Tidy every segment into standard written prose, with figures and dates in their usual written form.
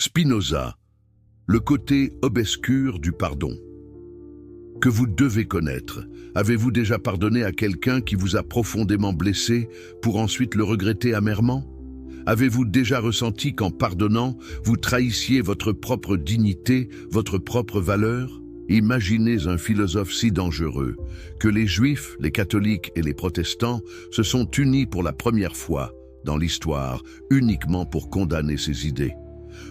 Spinoza, le côté obscur du pardon. Que vous devez connaître. Avez-vous déjà pardonné à quelqu'un qui vous a profondément blessé pour ensuite le regretter amèrement? Avez-vous déjà ressenti qu'en pardonnant, vous trahissiez votre propre dignité, votre propre valeur? Imaginez un philosophe si dangereux que les Juifs, les catholiques et les protestants se sont unis pour la première fois dans l'histoire uniquement pour condamner ses idées.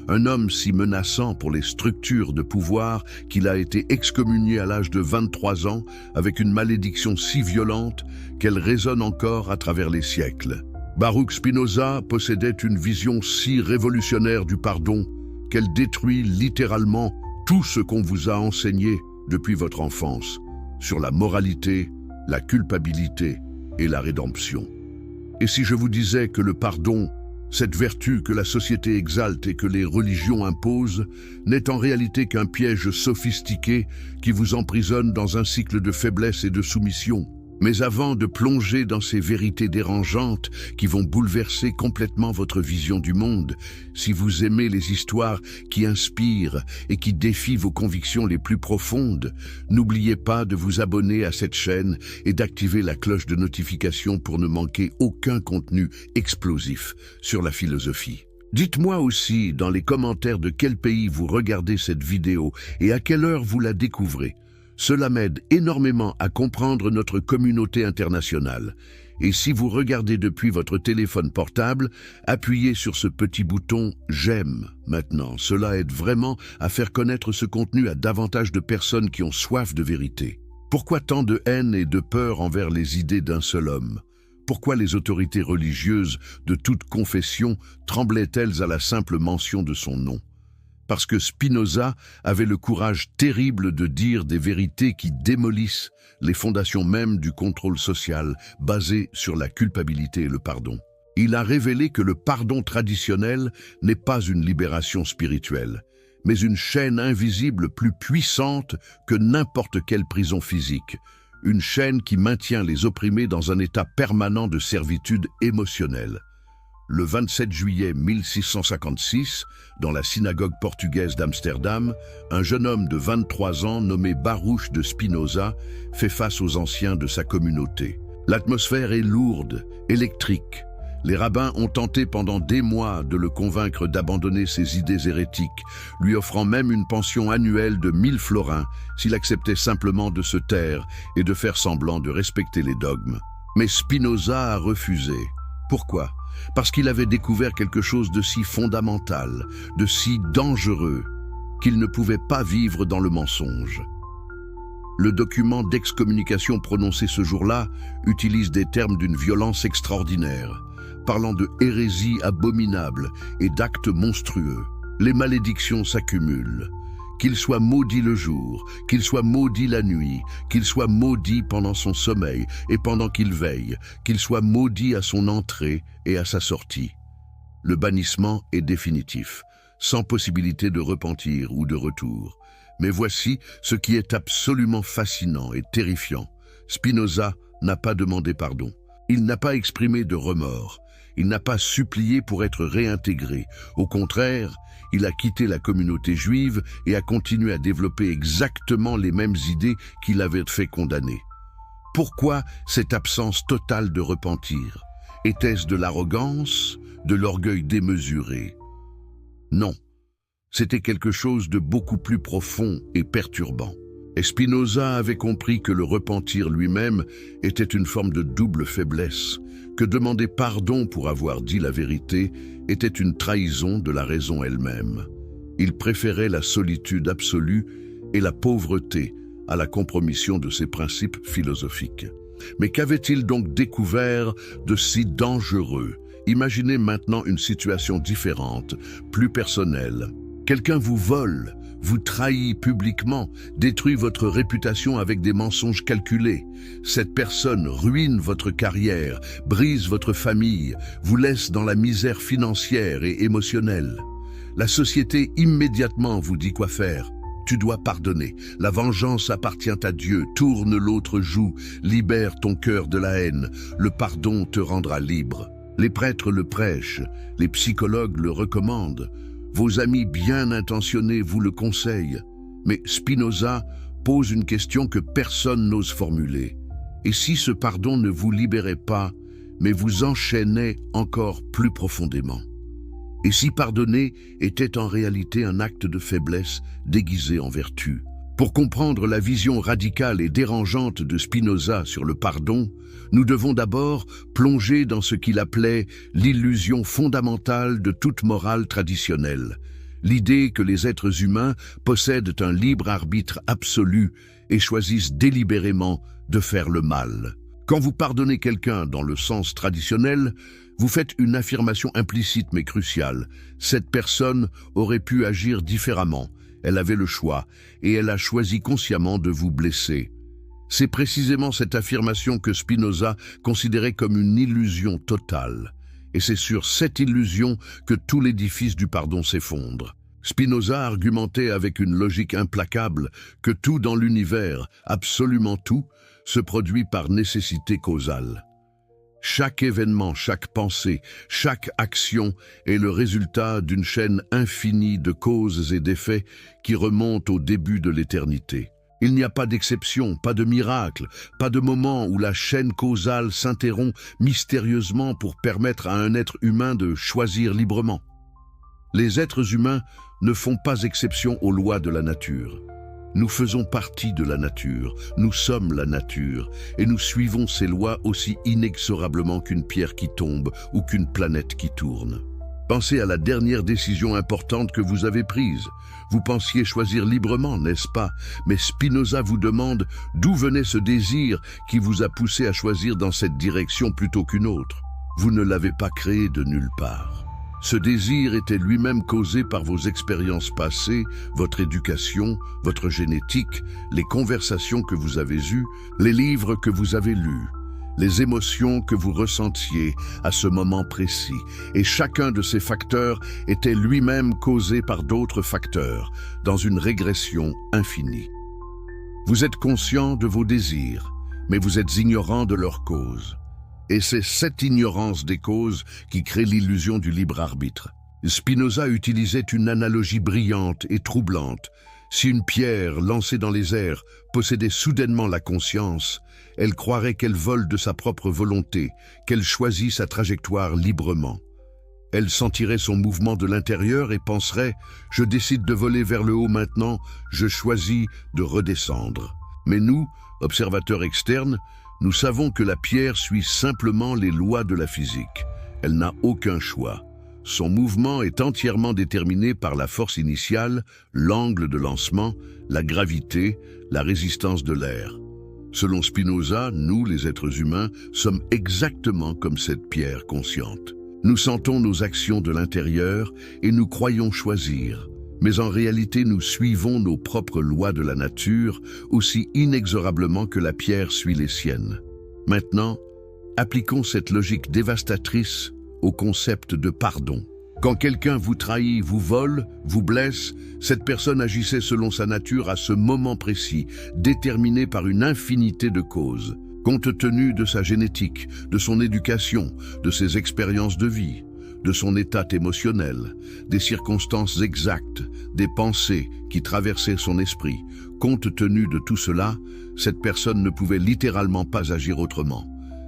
Un homme si menaçant pour les structures de pouvoir qu'il a été excommunié à l'âge de 23 ans avec une malédiction si violente qu'elle résonne encore à travers les siècles. Baruch Spinoza possédait une vision si révolutionnaire du pardon qu'elle détruit littéralement tout ce qu'on vous a enseigné depuis votre enfance sur la moralité, la culpabilité et la rédemption. Et si je vous disais que le pardon, cette vertu que la société exalte et que les religions imposent, n'est en réalité qu'un piège sophistiqué qui vous emprisonne dans un cycle de faiblesse et de soumission. Mais avant de plonger dans ces vérités dérangeantes qui vont bouleverser complètement votre vision du monde, si vous aimez les histoires qui inspirent et qui défient vos convictions les plus profondes, n'oubliez pas de vous abonner à cette chaîne et d'activer la cloche de notification pour ne manquer aucun contenu explosif sur la philosophie. Dites-moi aussi dans les commentaires de quel pays vous regardez cette vidéo et à quelle heure vous la découvrez. Cela m'aide énormément à comprendre notre communauté internationale. Et si vous regardez depuis votre téléphone portable, appuyez sur ce petit bouton « J'aime » maintenant. Cela aide vraiment à faire connaître ce contenu à davantage de personnes qui ont soif de vérité. Pourquoi tant de haine et de peur envers les idées d'un seul homme? Pourquoi les autorités religieuses de toute confession tremblaient-elles à la simple mention de son nom? Parce que Spinoza avait le courage terrible de dire des vérités qui démolissent les fondations mêmes du contrôle social basé sur la culpabilité et le pardon. Il a révélé que le pardon traditionnel n'est pas une libération spirituelle, mais une chaîne invisible plus puissante que n'importe quelle prison physique, une chaîne qui maintient les opprimés dans un état permanent de servitude émotionnelle. Le 27 juillet 1656, dans la synagogue portugaise d'Amsterdam, un jeune homme de 23 ans nommé Baruch de Spinoza fait face aux anciens de sa communauté. L'atmosphère est lourde, électrique. Les rabbins ont tenté pendant des mois de le convaincre d'abandonner ses idées hérétiques, lui offrant même une pension annuelle de 1000 florins s'il acceptait simplement de se taire et de faire semblant de respecter les dogmes. Mais Spinoza a refusé. Pourquoi? Parce qu'il avait découvert quelque chose de si fondamental, de si dangereux, qu'il ne pouvait pas vivre dans le mensonge. Le document d'excommunication prononcé ce jour-là utilise des termes d'une violence extraordinaire, parlant de hérésie abominable et d'actes monstrueux. Les malédictions s'accumulent. Qu'il soit maudit le jour, qu'il soit maudit la nuit, qu'il soit maudit pendant son sommeil et pendant qu'il veille, qu'il soit maudit à son entrée et à sa sortie. Le bannissement est définitif, sans possibilité de repentir ou de retour. Mais voici ce qui est absolument fascinant et terrifiant. Spinoza n'a pas demandé pardon. Il n'a pas exprimé de remords. Il n'a pas supplié pour être réintégré. Au contraire, il a quitté la communauté juive et a continué à développer exactement les mêmes idées qui l'avaient fait condamner. Pourquoi cette absence totale de repentir? Était-ce de l'arrogance, de l'orgueil démesuré? Non, c'était quelque chose de beaucoup plus profond et perturbant. Et Spinoza avait compris que le repentir lui-même était une forme de double faiblesse, que demander pardon pour avoir dit la vérité était une trahison de la raison elle-même. Il préférait la solitude absolue et la pauvreté à la compromission de ses principes philosophiques. Mais qu'avait-il donc découvert de si dangereux? Imaginez maintenant une situation différente, plus personnelle. Quelqu'un vous vole, vous trahit publiquement, détruit votre réputation avec des mensonges calculés. Cette personne ruine votre carrière, brise votre famille, vous laisse dans la misère financière et émotionnelle. La société immédiatement vous dit quoi faire. Tu dois pardonner. La vengeance appartient à Dieu. Tourne l'autre joue. Libère ton cœur de la haine. Le pardon te rendra libre. Les prêtres le prêchent. Les psychologues le recommandent. Vos amis bien intentionnés vous le conseillent. Mais Spinoza pose une question que personne n'ose formuler. Et si ce pardon ne vous libérait pas, mais vous enchaînait encore plus profondément? Et si pardonner était en réalité un acte de faiblesse déguisé en vertu? Pour comprendre la vision radicale et dérangeante de Spinoza sur le pardon, nous devons d'abord plonger dans ce qu'il appelait l'illusion fondamentale de toute morale traditionnelle, l'idée que les êtres humains possèdent un libre arbitre absolu et choisissent délibérément de faire le mal. Quand vous pardonnez quelqu'un dans le sens traditionnel, vous faites une affirmation implicite mais cruciale. Cette personne aurait pu agir différemment. Elle avait le choix, et elle a choisi consciemment de vous blesser. C'est précisément cette affirmation que Spinoza considérait comme une illusion totale. Et c'est sur cette illusion que tout l'édifice du pardon s'effondre. Spinoza argumentait avec une logique implacable que tout dans l'univers, absolument tout, se produit par nécessité causale. Chaque événement, chaque pensée, chaque action est le résultat d'une chaîne infinie de causes et d'effets qui remontent au début de l'éternité. Il n'y a pas d'exception, pas de miracle, pas de moment où la chaîne causale s'interrompt mystérieusement pour permettre à un être humain de choisir librement. Les êtres humains ne font pas exception aux lois de la nature. Nous faisons partie de la nature, nous sommes la nature, et nous suivons ces lois aussi inexorablement qu'une pierre qui tombe ou qu'une planète qui tourne. Pensez à la dernière décision importante que vous avez prise. Vous pensiez choisir librement, n'est-ce pas? Mais Spinoza vous demande d'où venait ce désir qui vous a poussé à choisir dans cette direction plutôt qu'une autre. Vous ne l'avez pas créé de nulle part. Ce désir était lui-même causé par vos expériences passées, votre éducation, votre génétique, les conversations que vous avez eues, les livres que vous avez lus, les émotions que vous ressentiez à ce moment précis. Et chacun de ces facteurs était lui-même causé par d'autres facteurs, dans une régression infinie. Vous êtes conscient de vos désirs, mais vous êtes ignorant de leurs causes. Et c'est cette ignorance des causes qui crée l'illusion du libre arbitre. Spinoza utilisait une analogie brillante et troublante. Si une pierre lancée dans les airs possédait soudainement la conscience, elle croirait qu'elle vole de sa propre volonté, qu'elle choisit sa trajectoire librement. Elle sentirait son mouvement de l'intérieur et penserait « Je décide de voler vers le haut maintenant, je choisis de redescendre ». Mais nous, observateurs externes, nous savons que la pierre suit simplement les lois de la physique. Elle n'a aucun choix. Son mouvement est entièrement déterminé par la force initiale, l'angle de lancement, la gravité, la résistance de l'air. Selon Spinoza, nous, les êtres humains, sommes exactement comme cette pierre consciente. Nous sentons nos actions de l'intérieur et nous croyons choisir. Mais en réalité, nous suivons nos propres lois de la nature aussi inexorablement que la pierre suit les siennes. Maintenant, appliquons cette logique dévastatrice au concept de pardon. Quand quelqu'un vous trahit, vous vole, vous blesse, cette personne agissait selon sa nature à ce moment précis, déterminée par une infinité de causes, compte tenu de sa génétique, de son éducation, de ses expériences de vie, de son état émotionnel, des circonstances exactes, des pensées qui traversaient son esprit. Compte tenu de tout cela, cette personne ne pouvait littéralement pas agir autrement.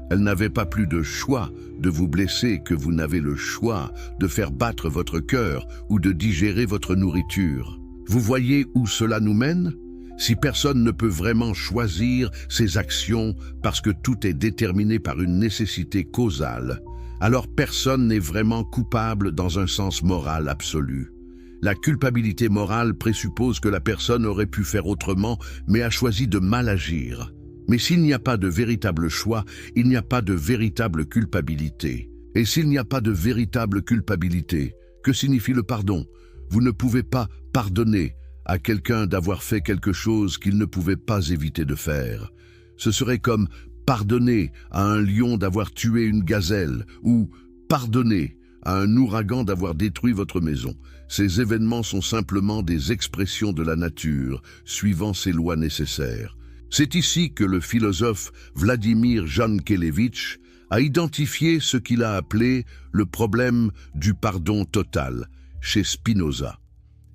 Elle n'avait pas plus de choix de vous blesser que vous n'avez le choix de faire battre votre cœur ou de digérer votre nourriture. Vous voyez où cela nous mène? Si personne ne peut vraiment choisir ses actions parce que tout est déterminé par une nécessité causale, alors personne n'est vraiment coupable dans un sens moral absolu. La culpabilité morale présuppose que la personne aurait pu faire autrement, mais a choisi de mal agir. Mais s'il n'y a pas de véritable choix, il n'y a pas de véritable culpabilité. Et s'il n'y a pas de véritable culpabilité, que signifie le pardon? Vous ne pouvez pas pardonner à quelqu'un d'avoir fait quelque chose qu'il ne pouvait pas éviter de faire. Ce serait comme pardonner à un lion d'avoir tué une gazelle ou pardonner à un ouragan d'avoir détruit votre maison. Ces événements sont simplement des expressions de la nature, suivant ses lois nécessaires. C'est ici que le philosophe Vladimir Jankélévitch a identifié ce qu'il a appelé le problème du pardon total, chez Spinoza.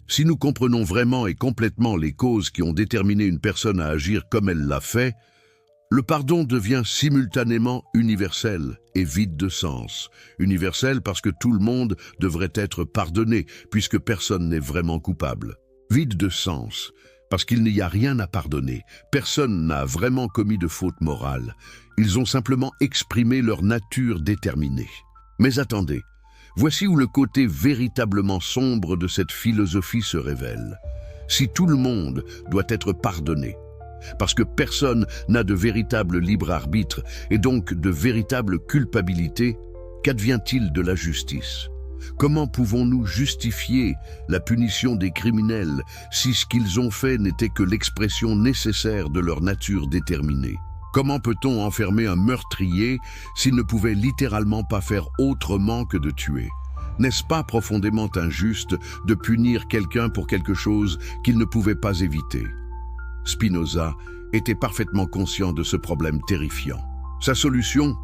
Si nous comprenons vraiment et complètement les causes qui ont déterminé une personne à agir comme elle l'a fait, le pardon devient simultanément universel et vide de sens. Universel parce que tout le monde devrait être pardonné, puisque personne n'est vraiment coupable. Vide de sens parce qu'il n'y a rien à pardonner. Personne n'a vraiment commis de faute morale. Ils ont simplement exprimé leur nature déterminée. Mais attendez, voici où le côté véritablement sombre de cette philosophie se révèle. Si tout le monde doit être pardonné, parce que personne n'a de véritable libre arbitre et donc de véritable culpabilité, qu'advient-il de la justice ? Comment pouvons-nous justifier la punition des criminels si ce qu'ils ont fait n'était que l'expression nécessaire de leur nature déterminée ? Comment peut-on enfermer un meurtrier s'il ne pouvait littéralement pas faire autrement que de tuer ? N'est-ce pas profondément injuste de punir quelqu'un pour quelque chose qu'il ne pouvait pas éviter ? Spinoza était parfaitement conscient de ce problème terrifiant. Sa solution,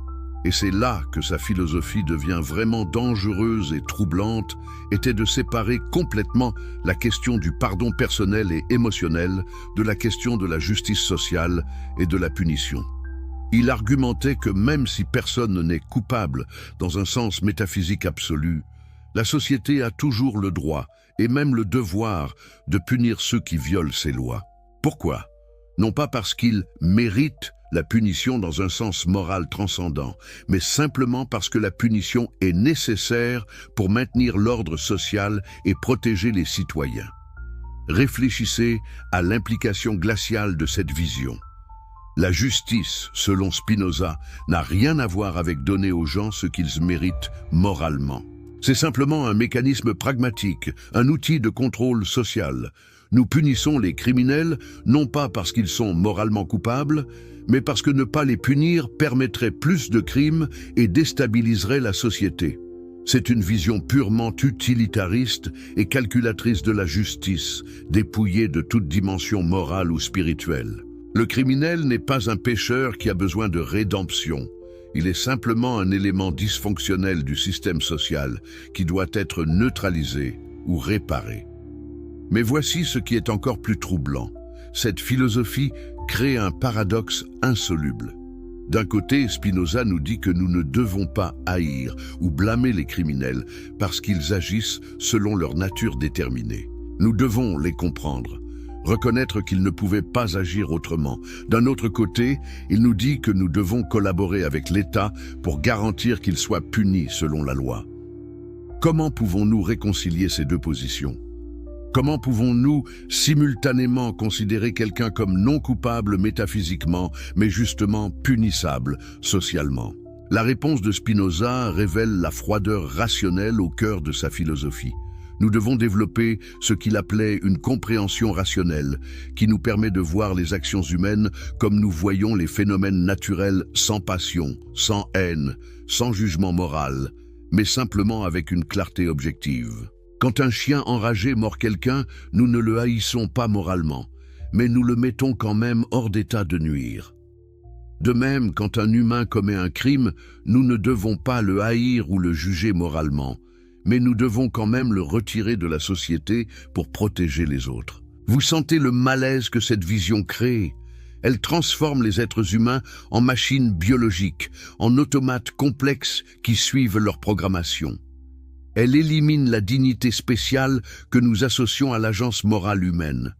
et c'est là que sa philosophie devient vraiment dangereuse et troublante, était de séparer complètement la question du pardon personnel et émotionnel de la question de la justice sociale et de la punition. Il argumentait que même si personne n'est coupable dans un sens métaphysique absolu, la société a toujours le droit et même le devoir de punir ceux qui violent ses lois. Pourquoi ? Non pas parce qu'ils méritent la punition dans un sens moral transcendant, mais simplement parce que la punition est nécessaire pour maintenir l'ordre social et protéger les citoyens. Réfléchissez à l'implication glaciale de cette vision. La justice, selon Spinoza, n'a rien à voir avec donner aux gens ce qu'ils méritent moralement. C'est simplement un mécanisme pragmatique, un outil de contrôle social. Nous punissons les criminels, non pas parce qu'ils sont moralement coupables, mais parce que ne pas les punir permettrait plus de crimes et déstabiliserait la société. C'est une vision purement utilitariste et calculatrice de la justice, dépouillée de toute dimension morale ou spirituelle. Le criminel n'est pas un pécheur qui a besoin de rédemption. Il est simplement un élément dysfonctionnel du système social qui doit être neutralisé ou réparé. Mais voici ce qui est encore plus troublant. Cette philosophie crée un paradoxe insoluble. D'un côté, Spinoza nous dit que nous ne devons pas haïr ou blâmer les criminels parce qu'ils agissent selon leur nature déterminée. Nous devons les comprendre, reconnaître qu'ils ne pouvaient pas agir autrement. D'un autre côté, il nous dit que nous devons collaborer avec l'État pour garantir qu'ils soient punis selon la loi. Comment pouvons-nous réconcilier ces deux positions ? Comment pouvons-nous simultanément considérer quelqu'un comme non coupable métaphysiquement, mais justement punissable socialement ? La réponse de Spinoza révèle la froideur rationnelle au cœur de sa philosophie. Nous devons développer ce qu'il appelait une compréhension rationnelle, qui nous permet de voir les actions humaines comme nous voyons les phénomènes naturels sans passion, sans haine, sans jugement moral, mais simplement avec une clarté objective. Quand un chien enragé mord quelqu'un, nous ne le haïssons pas moralement, mais nous le mettons quand même hors d'état de nuire. De même, quand un humain commet un crime, nous ne devons pas le haïr ou le juger moralement, mais nous devons quand même le retirer de la société pour protéger les autres. Vous sentez le malaise que cette vision crée ? Elle transforme les êtres humains en machines biologiques, en automates complexes qui suivent leur programmation. Elle élimine la dignité spéciale que nous associons à l'agence morale humaine.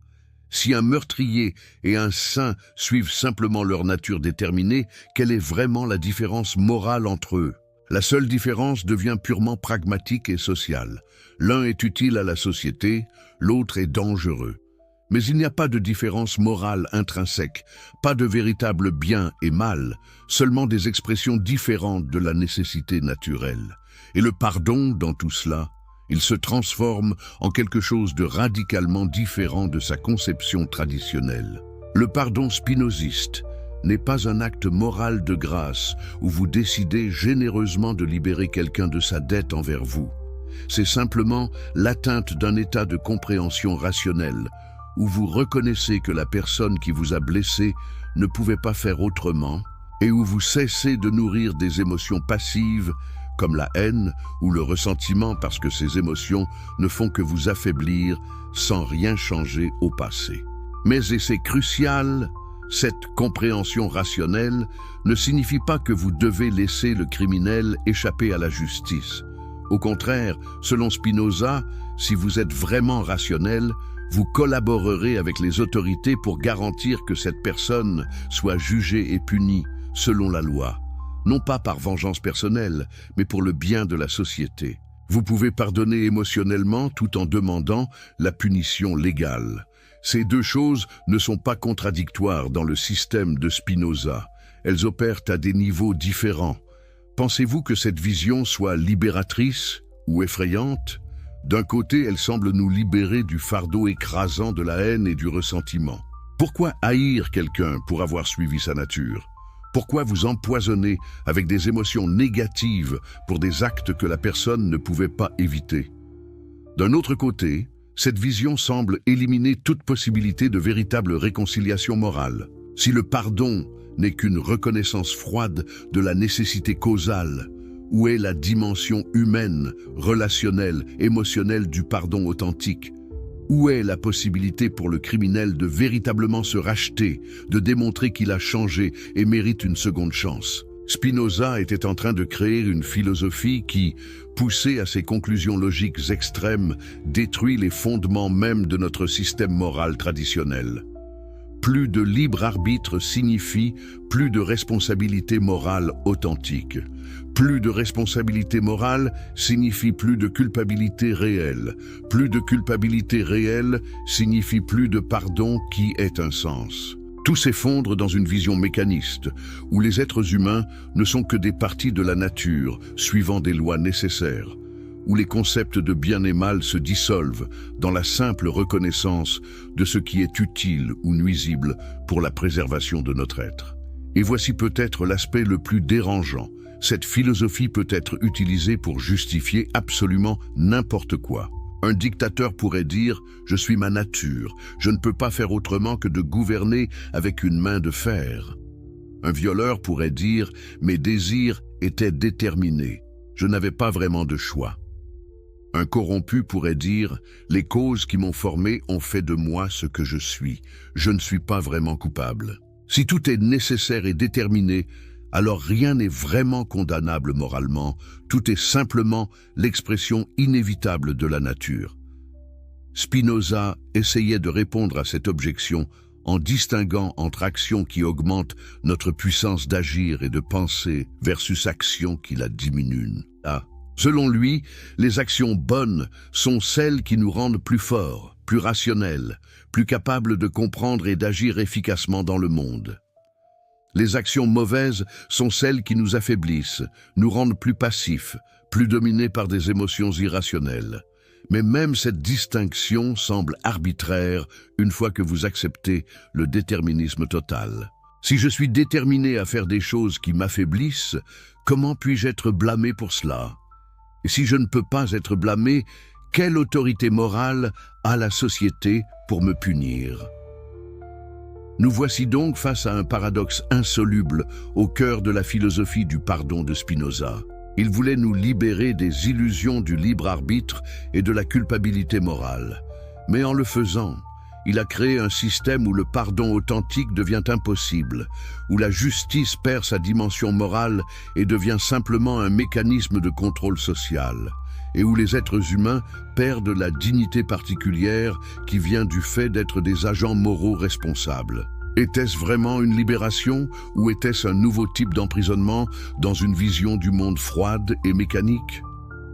Si un meurtrier et un saint suivent simplement leur nature déterminée, quelle est vraiment la différence morale entre eux ? La seule différence devient purement pragmatique et sociale. L'un est utile à la société, l'autre est dangereux. Mais il n'y a pas de différence morale intrinsèque, pas de véritable bien et mal, seulement des expressions différentes de la nécessité naturelle. Et le pardon, dans tout cela, il se transforme en quelque chose de radicalement différent de sa conception traditionnelle. Le pardon spinoziste n'est pas un acte moral de grâce où vous décidez généreusement de libérer quelqu'un de sa dette envers vous. C'est simplement l'atteinte d'un état de compréhension rationnelle où vous reconnaissez que la personne qui vous a blessé ne pouvait pas faire autrement et où vous cessez de nourrir des émotions passives comme la haine ou le ressentiment parce que ces émotions ne font que vous affaiblir sans rien changer au passé. Mais, et c'est crucial, cette compréhension rationnelle ne signifie pas que vous devez laisser le criminel échapper à la justice. Au contraire, selon Spinoza, si vous êtes vraiment rationnel, vous collaborerez avec les autorités pour garantir que cette personne soit jugée et punie selon la loi, non pas par vengeance personnelle, mais pour le bien de la société. Vous pouvez pardonner émotionnellement tout en demandant la punition légale. Ces deux choses ne sont pas contradictoires dans le système de Spinoza. Elles opèrent à des niveaux différents. Pensez-vous que cette vision soit libératrice ou effrayante? D'un côté, elle semble nous libérer du fardeau écrasant de la haine et du ressentiment. Pourquoi haïr quelqu'un pour avoir suivi sa nature? Pourquoi vous empoisonner avec des émotions négatives pour des actes que la personne ne pouvait pas éviter? D'un autre côté, cette vision semble éliminer toute possibilité de véritable réconciliation morale. Si le pardon n'est qu'une reconnaissance froide de la nécessité causale, où est la dimension humaine, relationnelle, émotionnelle du pardon authentique? Où est la possibilité pour le criminel de véritablement se racheter, de démontrer qu'il a changé et mérite une seconde chance? Spinoza était en train de créer une philosophie qui, poussée à ses conclusions logiques extrêmes, détruit les fondements mêmes de notre système moral traditionnel. Plus de libre arbitre signifie plus de responsabilité morale authentique. Plus de responsabilité morale signifie plus de culpabilité réelle. Plus de culpabilité réelle signifie plus de pardon qui ait un sens. Tout s'effondre dans une vision mécaniste, où les êtres humains ne sont que des parties de la nature, suivant des lois nécessaires, où les concepts de bien et mal se dissolvent dans la simple reconnaissance de ce qui est utile ou nuisible pour la préservation de notre être. Et voici peut-être l'aspect le plus dérangeant. Cette philosophie peut être utilisée pour justifier absolument n'importe quoi. Un dictateur pourrait dire « Je suis ma nature, je ne peux pas faire autrement que de gouverner avec une main de fer ». Un violeur pourrait dire « Mes désirs étaient déterminés, je n'avais pas vraiment de choix ». Un corrompu pourrait dire « Les causes qui m'ont formé ont fait de moi ce que je suis, je ne suis pas vraiment coupable ». Si tout est nécessaire et déterminé, alors rien n'est vraiment condamnable moralement, tout est simplement l'expression inévitable de la nature. Spinoza essayait de répondre à cette objection en distinguant entre actions qui augmentent notre puissance d'agir et de penser versus actions qui la diminuent. Selon lui, les actions bonnes sont celles qui nous rendent plus forts, plus rationnels, plus capables de comprendre et d'agir efficacement dans le monde. Les actions mauvaises sont celles qui nous affaiblissent, nous rendent plus passifs, plus dominés par des émotions irrationnelles. Mais même cette distinction semble arbitraire une fois que vous acceptez le déterminisme total. Si je suis déterminé à faire des choses qui m'affaiblissent, comment puis-je être blâmé pour cela? Et si je ne peux pas être blâmé, quelle autorité morale a la société pour me punir? Nous voici donc face à un paradoxe insoluble au cœur de la philosophie du pardon de Spinoza. Il voulait nous libérer des illusions du libre arbitre et de la culpabilité morale. Mais en le faisant, il a créé un système où le pardon authentique devient impossible, où la justice perd sa dimension morale et devient simplement un mécanisme de contrôle social, et où les êtres humains perdent la dignité particulière qui vient du fait d'être des agents moraux responsables. Était-ce vraiment une libération ou était-ce un nouveau type d'emprisonnement dans une vision du monde froide et mécanique?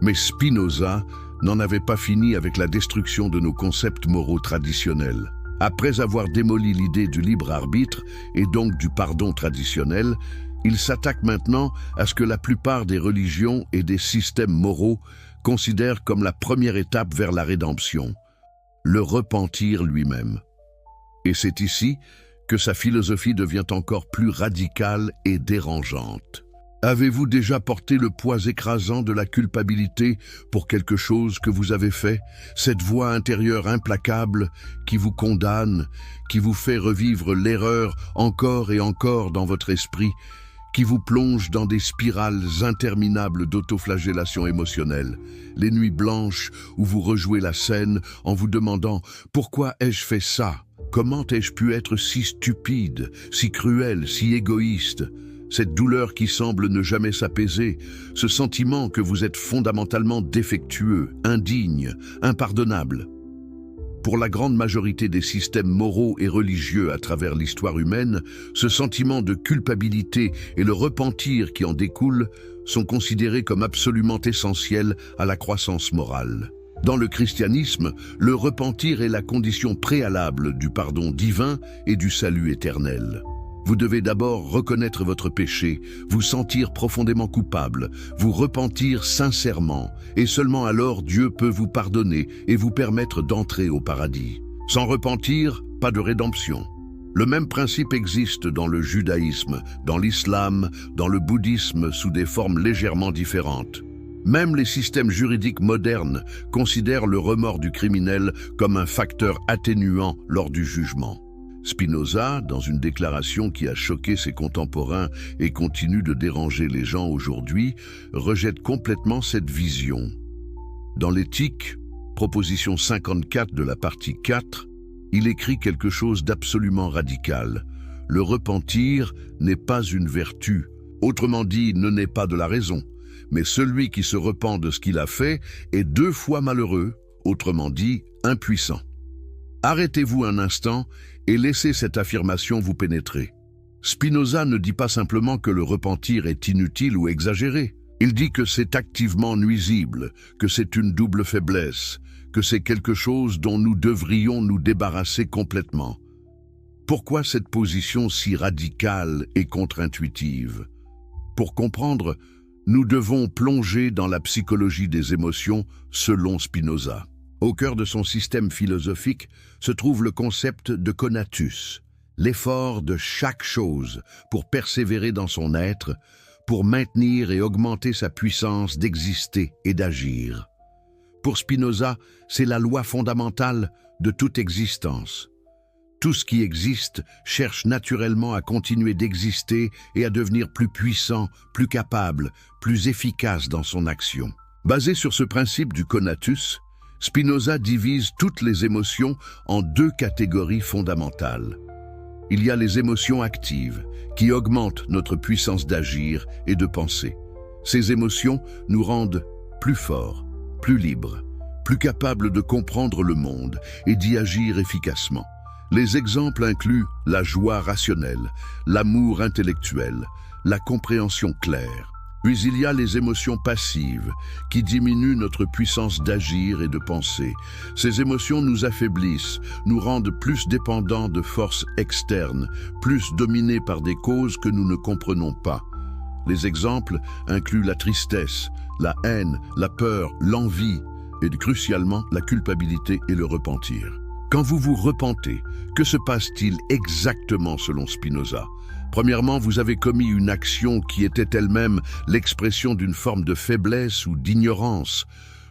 Mais Spinoza n'en avait pas fini avec la destruction de nos concepts moraux traditionnels. Après avoir démoli l'idée du libre arbitre et donc du pardon traditionnel, il s'attaque maintenant à ce que la plupart des religions et des systèmes moraux considèrent comme la première étape vers la rédemption, le repentir lui-même. Et c'est ici que sa philosophie devient encore plus radicale et dérangeante. Avez-vous déjà porté le poids écrasant de la culpabilité pour quelque chose que vous avez fait, cette voix intérieure implacable qui vous condamne, qui vous fait revivre l'erreur encore et encore dans votre esprit, qui vous plonge dans des spirales interminables d'autoflagellation émotionnelle, les nuits blanches où vous rejouez la scène en vous demandant « Pourquoi ai-je fait ça ? Comment ai-je pu être si stupide, si cruel, si égoïste ?» Cette douleur qui semble ne jamais s'apaiser, ce sentiment que vous êtes fondamentalement défectueux, indigne, impardonnable. Pour la grande majorité des systèmes moraux et religieux à travers l'histoire humaine, ce sentiment de culpabilité et le repentir qui en découle sont considérés comme absolument essentiels à la croissance morale. Dans le christianisme, le repentir est la condition préalable du pardon divin et du salut éternel. Vous devez d'abord reconnaître votre péché, vous sentir profondément coupable, vous repentir sincèrement, et seulement alors Dieu peut vous pardonner et vous permettre d'entrer au paradis. Sans repentir, pas de rédemption. Le même principe existe dans le judaïsme, dans l'islam, dans le bouddhisme sous des formes légèrement différentes. Même les systèmes juridiques modernes considèrent le remords du criminel comme un facteur atténuant lors du jugement. Spinoza, dans une déclaration qui a choqué ses contemporains et continue de déranger les gens aujourd'hui, rejette complètement cette vision. Dans l'Éthique, proposition 54 de la partie 4, il écrit quelque chose d'absolument radical. Le repentir n'est pas une vertu, autrement dit, ne naît pas de la raison, mais celui qui se repent de ce qu'il a fait est 2 fois malheureux, autrement dit, impuissant. Arrêtez-vous un instant et laissez cette affirmation vous pénétrer. Spinoza ne dit pas simplement que le repentir est inutile ou exagéré. Il dit que c'est activement nuisible, que c'est une double faiblesse, que c'est quelque chose dont nous devrions nous débarrasser complètement. Pourquoi cette position si radicale et contre-intuitive? Pour comprendre, nous devons plonger dans la psychologie des émotions selon Spinoza. Au cœur de son système philosophique se trouve le concept de conatus, l'effort de chaque chose pour persévérer dans son être, pour maintenir et augmenter sa puissance d'exister et d'agir. Pour Spinoza, c'est la loi fondamentale de toute existence. Tout ce qui existe cherche naturellement à continuer d'exister et à devenir plus puissant, plus capable, plus efficace dans son action. Basé sur ce principe du conatus, Spinoza divise toutes les émotions en 2 catégories fondamentales. Il y a les émotions actives, qui augmentent notre puissance d'agir et de penser. Ces émotions nous rendent plus forts, plus libres, plus capables de comprendre le monde et d'y agir efficacement. Les exemples incluent la joie rationnelle, l'amour intellectuel, la compréhension claire. Puis il y a les émotions passives, qui diminuent notre puissance d'agir et de penser. Ces émotions nous affaiblissent, nous rendent plus dépendants de forces externes, plus dominés par des causes que nous ne comprenons pas. Les exemples incluent la tristesse, la haine, la peur, l'envie et, crucialement, la culpabilité et le repentir. Quand vous vous repentez, que se passe-t-il exactement selon Spinoza? Premièrement, vous avez commis une action qui était elle-même l'expression d'une forme de faiblesse ou d'ignorance.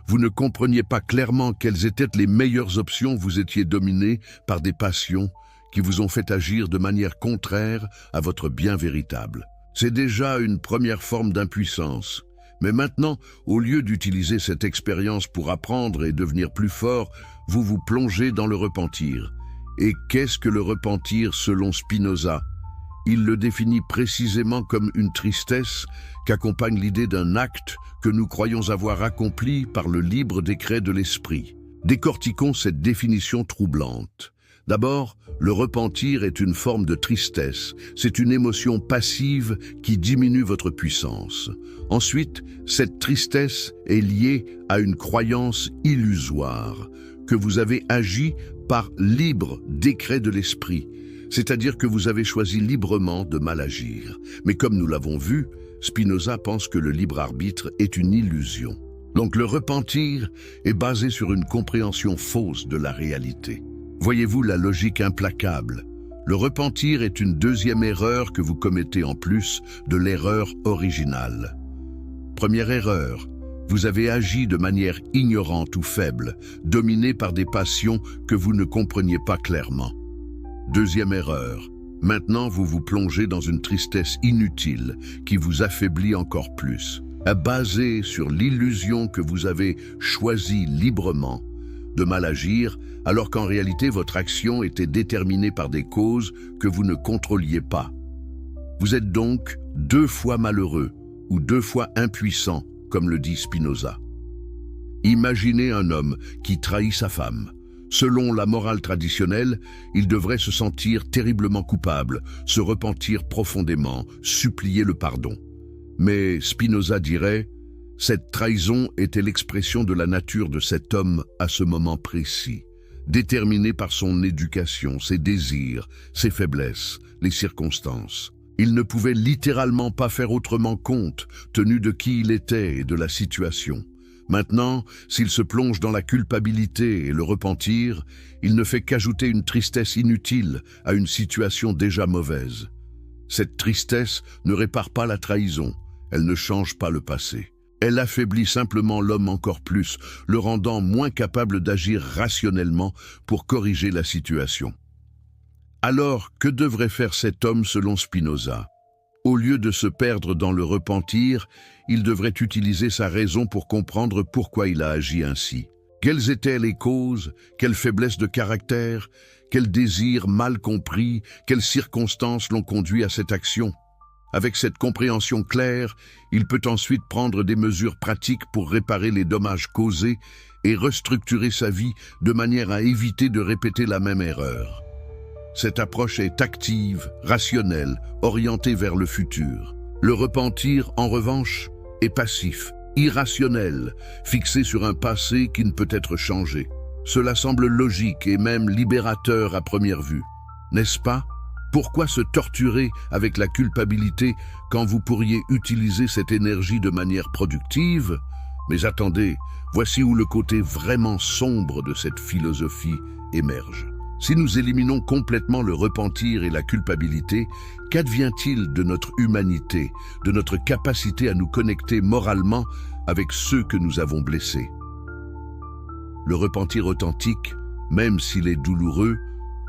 Vous ne compreniez pas clairement quelles étaient les meilleures options, vous étiez dominé par des passions qui vous ont fait agir de manière contraire à votre bien véritable. C'est déjà une première forme d'impuissance. Mais maintenant, au lieu d'utiliser cette expérience pour apprendre et devenir plus fort, vous vous plongez dans le repentir. Et qu'est-ce que le repentir selon Spinoza? Il le définit précisément comme une tristesse qu'accompagne l'idée d'un acte que nous croyons avoir accompli par le libre décret de l'esprit. Décortiquons cette définition troublante. D'abord, le repentir est une forme de tristesse. C'est une émotion passive qui diminue votre puissance. Ensuite, cette tristesse est liée à une croyance illusoire, que vous avez agi par libre décret de l'esprit, c'est-à-dire que vous avez choisi librement de mal agir. Mais comme nous l'avons vu, Spinoza pense que le libre arbitre est une illusion. Donc le repentir est basé sur une compréhension fausse de la réalité. Voyez-vous la logique implacable? Le repentir est une deuxième erreur que vous commettez en plus de l'erreur originale. Première erreur, vous avez agi de manière ignorante ou faible, dominé par des passions que vous ne compreniez pas clairement. Deuxième erreur, Maintenant, vous vous plongez dans une tristesse inutile qui vous affaiblit encore plus, basée sur l'illusion que vous avez choisi librement de mal agir, alors qu'en réalité votre action était déterminée par des causes que vous ne contrôliez pas. Vous êtes donc 2 fois malheureux ou 2 fois impuissant, comme le dit Spinoza. Imaginez un homme qui trahit sa femme. Selon la morale traditionnelle, il devrait se sentir terriblement coupable, se repentir profondément, supplier le pardon. Mais Spinoza dirait, cette trahison était l'expression de la nature de cet homme à ce moment précis, déterminé par son éducation, ses désirs, ses faiblesses, les circonstances. Il ne pouvait littéralement pas faire autrement compte, tenu de qui il était et de la situation. Maintenant, s'il se plonge dans la culpabilité et le repentir, il ne fait qu'ajouter une tristesse inutile à une situation déjà mauvaise. Cette tristesse ne répare pas la trahison, elle ne change pas le passé. Elle affaiblit simplement l'homme encore plus, le rendant moins capable d'agir rationnellement pour corriger la situation. Alors, que devrait faire cet homme selon Spinoza ? Au lieu de se perdre dans le repentir, il devrait utiliser sa raison pour comprendre pourquoi il a agi ainsi. Quelles étaient les causes, quelles faiblesses de caractère, quels désirs mal compris, quelles circonstances l'ont conduit à cette action. Avec cette compréhension claire, il peut ensuite prendre des mesures pratiques pour réparer les dommages causés et restructurer sa vie de manière à éviter de répéter la même erreur. Cette approche est active, rationnelle, orientée vers le futur. Le repentir, en revanche, est passif, irrationnel, fixé sur un passé qui ne peut être changé. Cela semble logique et même libérateur à première vue, n'est-ce pas ? Pourquoi se torturer avec la culpabilité quand vous pourriez utiliser cette énergie de manière productive ? Mais attendez, voici où le côté vraiment sombre de cette philosophie émerge. Si nous éliminons complètement le repentir et la culpabilité, qu'advient-il de notre humanité, de notre capacité à nous connecter moralement avec ceux que nous avons blessés ? Le repentir authentique, même s'il est douloureux,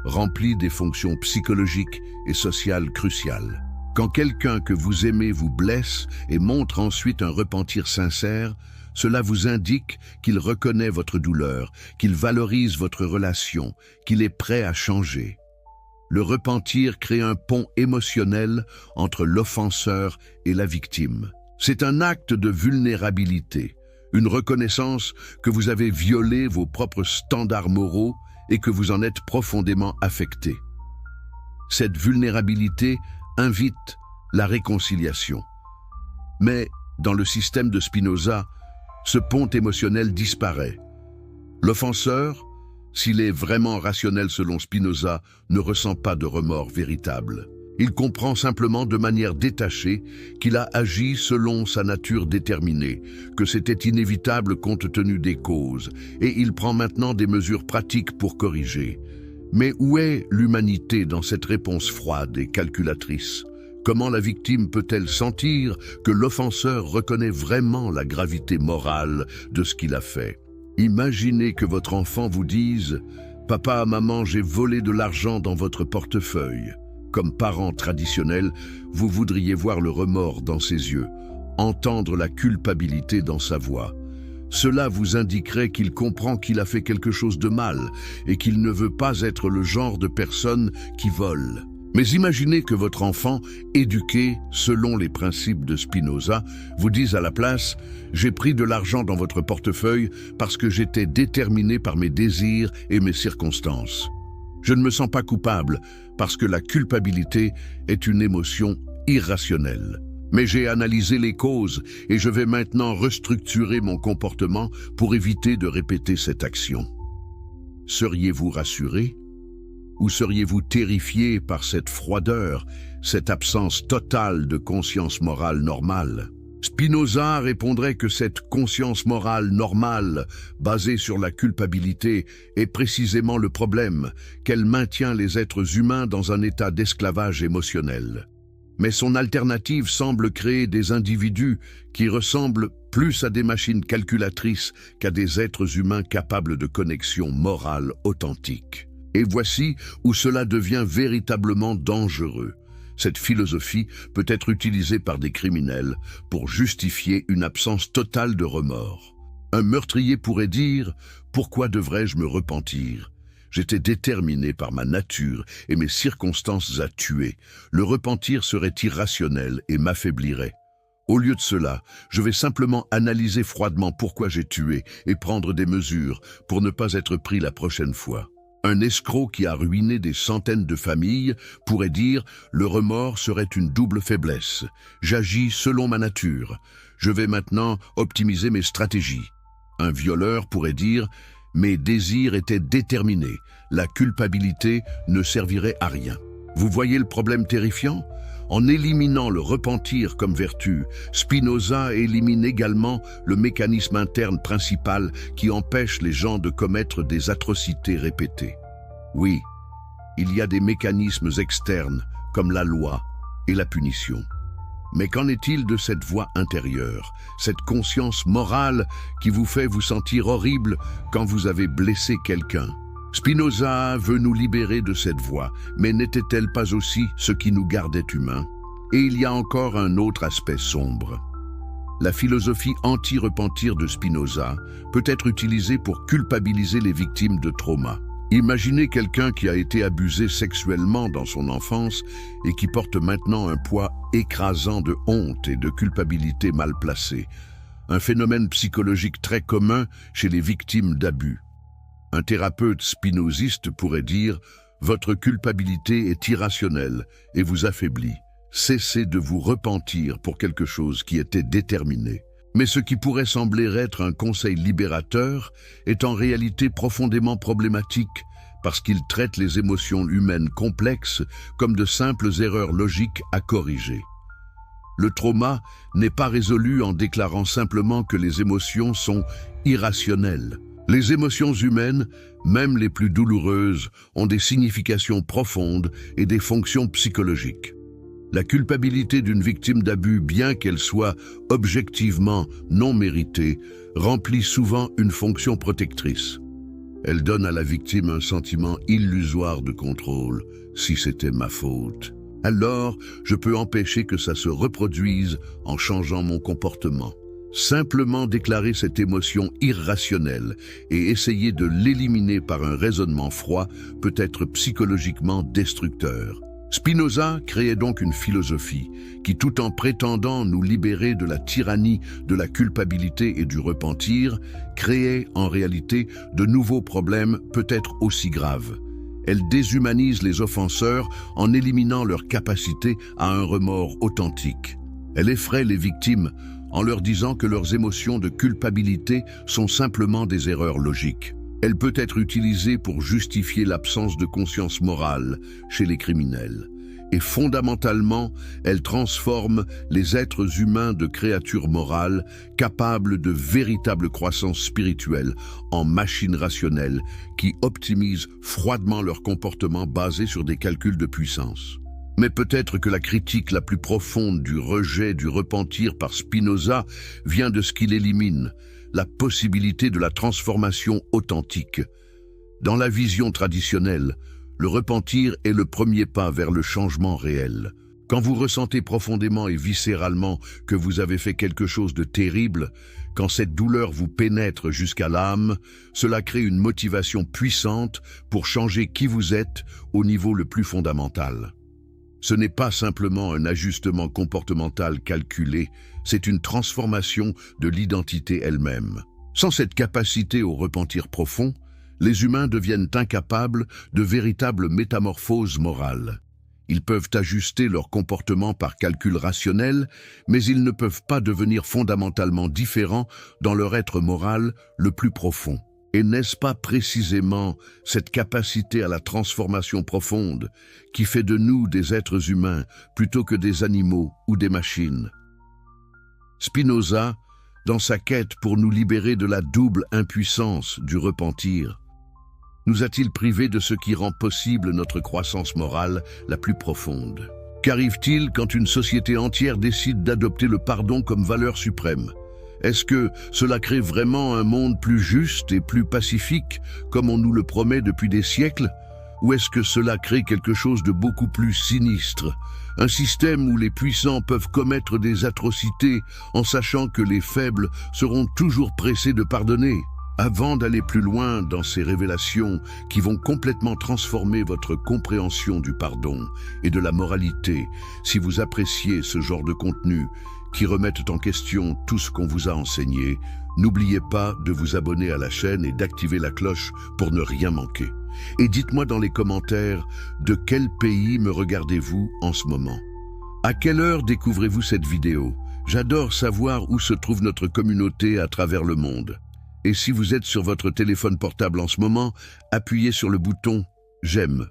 remplit des fonctions psychologiques et sociales cruciales. Quand quelqu'un que vous aimez vous blesse et montre ensuite un repentir sincère, cela vous indique qu'il reconnaît votre douleur, qu'il valorise votre relation, qu'il est prêt à changer. Le repentir crée un pont émotionnel entre l'offenseur et la victime. C'est un acte de vulnérabilité, une reconnaissance que vous avez violé vos propres standards moraux et que vous en êtes profondément affecté. Cette vulnérabilité invite la réconciliation. Mais dans le système de Spinoza, ce pont émotionnel disparaît. L'offenseur, s'il est vraiment rationnel selon Spinoza, ne ressent pas de remords véritable. Il comprend simplement de manière détachée qu'il a agi selon sa nature déterminée, que c'était inévitable compte tenu des causes, et il prend maintenant des mesures pratiques pour corriger. Mais où est l'humanité dans cette réponse froide et calculatrice ? Comment la victime peut-elle sentir que l'offenseur reconnaît vraiment la gravité morale de ce qu'il a fait ? Imaginez que votre enfant vous dise « Papa, maman, j'ai volé de l'argent dans votre portefeuille ». Comme parent traditionnel, vous voudriez voir le remords dans ses yeux, entendre la culpabilité dans sa voix. Cela vous indiquerait qu'il comprend qu'il a fait quelque chose de mal et qu'il ne veut pas être le genre de personne qui vole. Mais imaginez que votre enfant, éduqué selon les principes de Spinoza, vous dise à la place « J'ai pris de l'argent dans votre portefeuille parce que j'étais déterminé par mes désirs et mes circonstances. Je ne me sens pas coupable parce que la culpabilité est une émotion irrationnelle. Mais j'ai analysé les causes et je vais maintenant restructurer mon comportement pour éviter de répéter cette action. » Seriez-vous rassuré ? Ou seriez-vous terrifié par cette froideur, cette absence totale de conscience morale normale ? Spinoza répondrait que cette conscience morale normale, basée sur la culpabilité, est précisément le problème, qu'elle maintient les êtres humains dans un état d'esclavage émotionnel. Mais son alternative semble créer des individus qui ressemblent plus à des machines calculatrices qu'à des êtres humains capables de connexion morale authentique. Et voici où cela devient véritablement dangereux. Cette philosophie peut être utilisée par des criminels pour justifier une absence totale de remords. Un meurtrier pourrait dire « Pourquoi devrais-je me repentir ? J'étais déterminé par ma nature et mes circonstances à tuer. Le repentir serait irrationnel et m'affaiblirait. Au lieu de cela, je vais simplement analyser froidement pourquoi j'ai tué et prendre des mesures pour ne pas être pris la prochaine fois. » Un escroc qui a ruiné des centaines de familles pourrait dire « Le remords serait une double faiblesse. J'agis selon ma nature. Je vais maintenant optimiser mes stratégies. » Un violeur pourrait dire « Mes désirs étaient déterminés. La culpabilité ne servirait à rien. » Vous voyez le problème terrifiant ? En éliminant le repentir comme vertu, Spinoza élimine également le mécanisme interne principal qui empêche les gens de commettre des atrocités répétées. Oui, il y a des mécanismes externes comme la loi et la punition. Mais qu'en est-il de cette voix intérieure, cette conscience morale qui vous fait vous sentir horrible quand vous avez blessé quelqu'un ? Spinoza veut nous libérer de cette voix, mais n'était-elle pas aussi ce qui nous gardait humains ? Et il y a encore un autre aspect sombre. La philosophie anti-repentir de Spinoza peut être utilisée pour culpabiliser les victimes de trauma. Imaginez quelqu'un qui a été abusé sexuellement dans son enfance et qui porte maintenant un poids écrasant de honte et de culpabilité mal placée. Un phénomène psychologique très commun chez les victimes d'abus. Un thérapeute spinoziste pourrait dire « Votre culpabilité est irrationnelle et vous affaiblit. Cessez de vous repentir pour quelque chose qui était déterminé. » Mais ce qui pourrait sembler être un conseil libérateur est en réalité profondément problématique parce qu'il traite les émotions humaines complexes comme de simples erreurs logiques à corriger. Le trauma n'est pas résolu en déclarant simplement que les émotions sont irrationnelles. Les émotions humaines, même les plus douloureuses, ont des significations profondes et des fonctions psychologiques. La culpabilité d'une victime d'abus, bien qu'elle soit objectivement non méritée, remplit souvent une fonction protectrice. Elle donne à la victime un sentiment illusoire de contrôle. Si c'était ma faute, alors je peux empêcher que ça se reproduise en changeant mon comportement. Simplement déclarer cette émotion irrationnelle et essayer de l'éliminer par un raisonnement froid peut être psychologiquement destructeur. Spinoza créait donc une philosophie qui, tout en prétendant nous libérer de la tyrannie, de la culpabilité et du repentir, créait en réalité de nouveaux problèmes peut-être aussi graves. Elle déshumanise les offenseurs en éliminant leur capacité à un remords authentique. Elle effraie les victimes en leur disant que leurs émotions de culpabilité sont simplement des erreurs logiques. Elle peut être utilisée pour justifier l'absence de conscience morale chez les criminels. Et fondamentalement, elle transforme les êtres humains de créatures morales capables de véritable croissance spirituelle en machines rationnelles qui optimisent froidement leur comportement basé sur des calculs de puissance. Mais peut-être que la critique la plus profonde du rejet du repentir par Spinoza vient de ce qu'il élimine, la possibilité de la transformation authentique. Dans la vision traditionnelle, le repentir est le premier pas vers le changement réel. Quand vous ressentez profondément et viscéralement que vous avez fait quelque chose de terrible, quand cette douleur vous pénètre jusqu'à l'âme, cela crée une motivation puissante pour changer qui vous êtes au niveau le plus fondamental. Ce n'est pas simplement un ajustement comportemental calculé, c'est une transformation de l'identité elle-même. Sans cette capacité au repentir profond, les humains deviennent incapables de véritables métamorphoses morales. Ils peuvent ajuster leur comportement par calcul rationnel, mais ils ne peuvent pas devenir fondamentalement différents dans leur être moral le plus profond. Et n'est-ce pas précisément cette capacité à la transformation profonde qui fait de nous des êtres humains plutôt que des animaux ou des machines? Spinoza, dans sa quête pour nous libérer de la double impuissance du repentir, nous a-t-il privés de ce qui rend possible notre croissance morale la plus profonde? Qu'arrive-t-il quand une société entière décide d'adopter le pardon comme valeur suprême? Est-ce que cela crée vraiment un monde plus juste et plus pacifique, comme on nous le promet depuis des siècles? ou est-ce que cela crée quelque chose de beaucoup plus sinistre? Un système où les puissants peuvent commettre des atrocités en sachant que les faibles seront toujours pressés de pardonner. Avant d'aller plus loin dans ces révélations qui vont complètement transformer votre compréhension du pardon et de la moralité, si vous appréciez ce genre de contenu qui remettent en question tout ce qu'on vous a enseigné, n'oubliez pas de vous abonner à la chaîne et d'activer la cloche pour ne rien manquer. Et dites-moi dans les commentaires de quel pays me regardez-vous en ce moment. À quelle heure découvrez-vous cette vidéo? J'adore savoir où se trouve notre communauté à travers le monde. Et si vous êtes sur votre téléphone portable en ce moment, appuyez sur le bouton « J'aime ».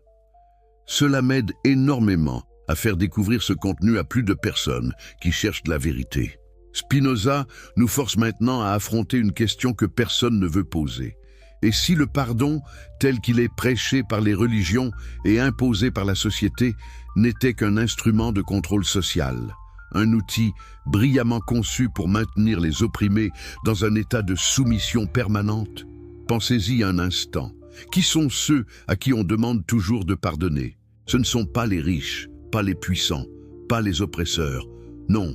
Cela m'aide énormément à faire découvrir ce contenu à plus de personnes qui cherchent la vérité. Spinoza nous force maintenant à affronter une question que personne ne veut poser. Et si le pardon, tel qu'il est prêché par les religions et imposé par la société, n'était qu'un instrument de contrôle social, un outil brillamment conçu pour maintenir les opprimés dans un état de soumission permanente? Pensez-y un instant. Qui sont ceux à qui on demande toujours de pardonner? Ce ne sont pas les riches, pas les puissants, pas les oppresseurs. Non,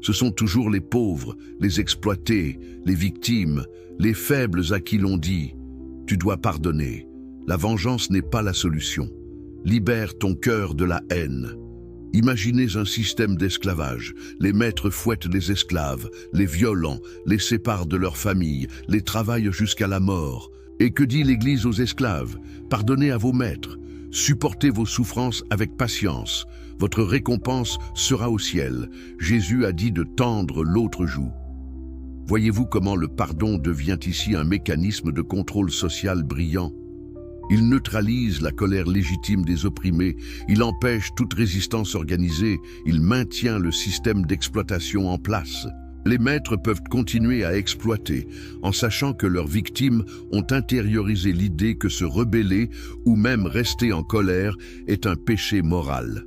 ce sont toujours les pauvres, les exploités, les victimes, les faibles à qui l'on dit « Tu dois pardonner ». La vengeance n'est pas la solution. Libère ton cœur de la haine. Imaginez un système d'esclavage. Les maîtres fouettent les esclaves, les violents, les séparent de leur famille, les travaillent jusqu'à la mort. Et que dit l'Église aux esclaves? Pardonnez à vos maîtres, supportez vos souffrances avec patience. Votre récompense sera au ciel. Jésus a dit de tendre l'autre joue. Voyez-vous comment le pardon devient ici un mécanisme de contrôle social brillant? Il neutralise la colère légitime des opprimés, il empêche toute résistance organisée, il maintient le système d'exploitation en place. Les maîtres peuvent continuer à exploiter, en sachant que leurs victimes ont intériorisé l'idée que se rebeller ou même rester en colère est un péché moral.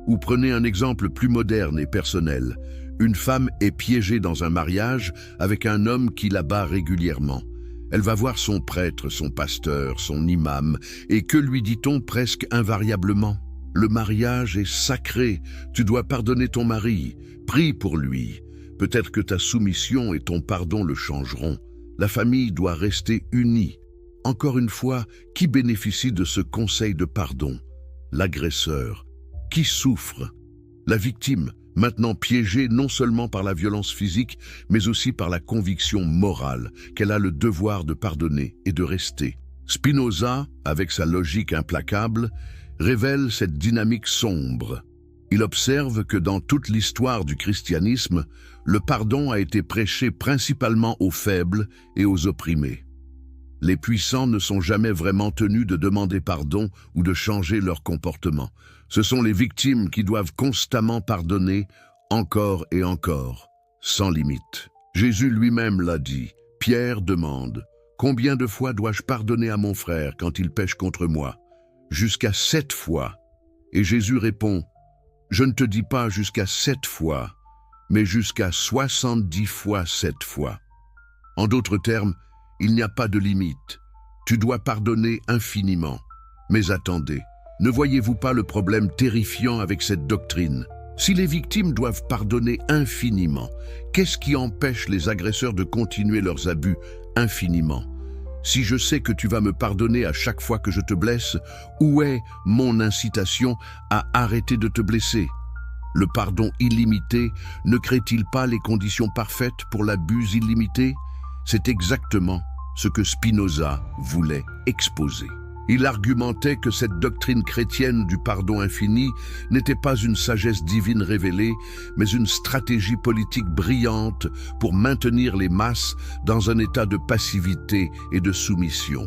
Ou prenez un exemple plus moderne et personnel. Une femme est piégée dans un mariage avec un homme qui la bat régulièrement. Elle va voir son prêtre, son pasteur, son imam, et que lui dit-on presque invariablement? Le mariage est sacré, tu dois pardonner ton mari, prie pour lui. Peut-être que ta soumission et ton pardon le changeront. La famille doit rester unie. Encore une fois, qui bénéficie de ce conseil de pardon? L'agresseur. Qui souffre? La victime, maintenant piégée non seulement par la violence physique, mais aussi par la conviction morale qu'elle a le devoir de pardonner et de rester. Spinoza, avec sa logique implacable, révèle cette dynamique sombre. Il observe que dans toute l'histoire du christianisme, le pardon a été prêché principalement aux faibles et aux opprimés. Les puissants ne sont jamais vraiment tenus de demander pardon ou de changer leur comportement. Ce sont les victimes qui doivent constamment pardonner, encore et encore, sans limite. Jésus lui-même l'a dit. Pierre demande « Combien de fois dois-je pardonner à mon frère quand il pêche contre moi? Jusqu'à 7 fois. » Et Jésus répond « Je ne te dis pas jusqu'à 7 fois, mais jusqu'à 70 fois 7 fois. » En d'autres termes, il n'y a pas de limite. Tu dois pardonner infiniment. Mais attendez, ne voyez-vous pas le problème terrifiant avec cette doctrine? Si les victimes doivent pardonner infiniment, qu'est-ce qui empêche les agresseurs de continuer leurs abus infiniment? Si je sais que tu vas me pardonner à chaque fois que je te blesse, où est mon incitation à arrêter de te blesser? Le pardon illimité ne crée-t-il pas les conditions parfaites pour l'abus illimité? C'est exactement ce que Spinoza voulait exposer. Il argumentait que cette doctrine chrétienne du pardon infini n'était pas une sagesse divine révélée, mais une stratégie politique brillante pour maintenir les masses dans un état de passivité et de soumission.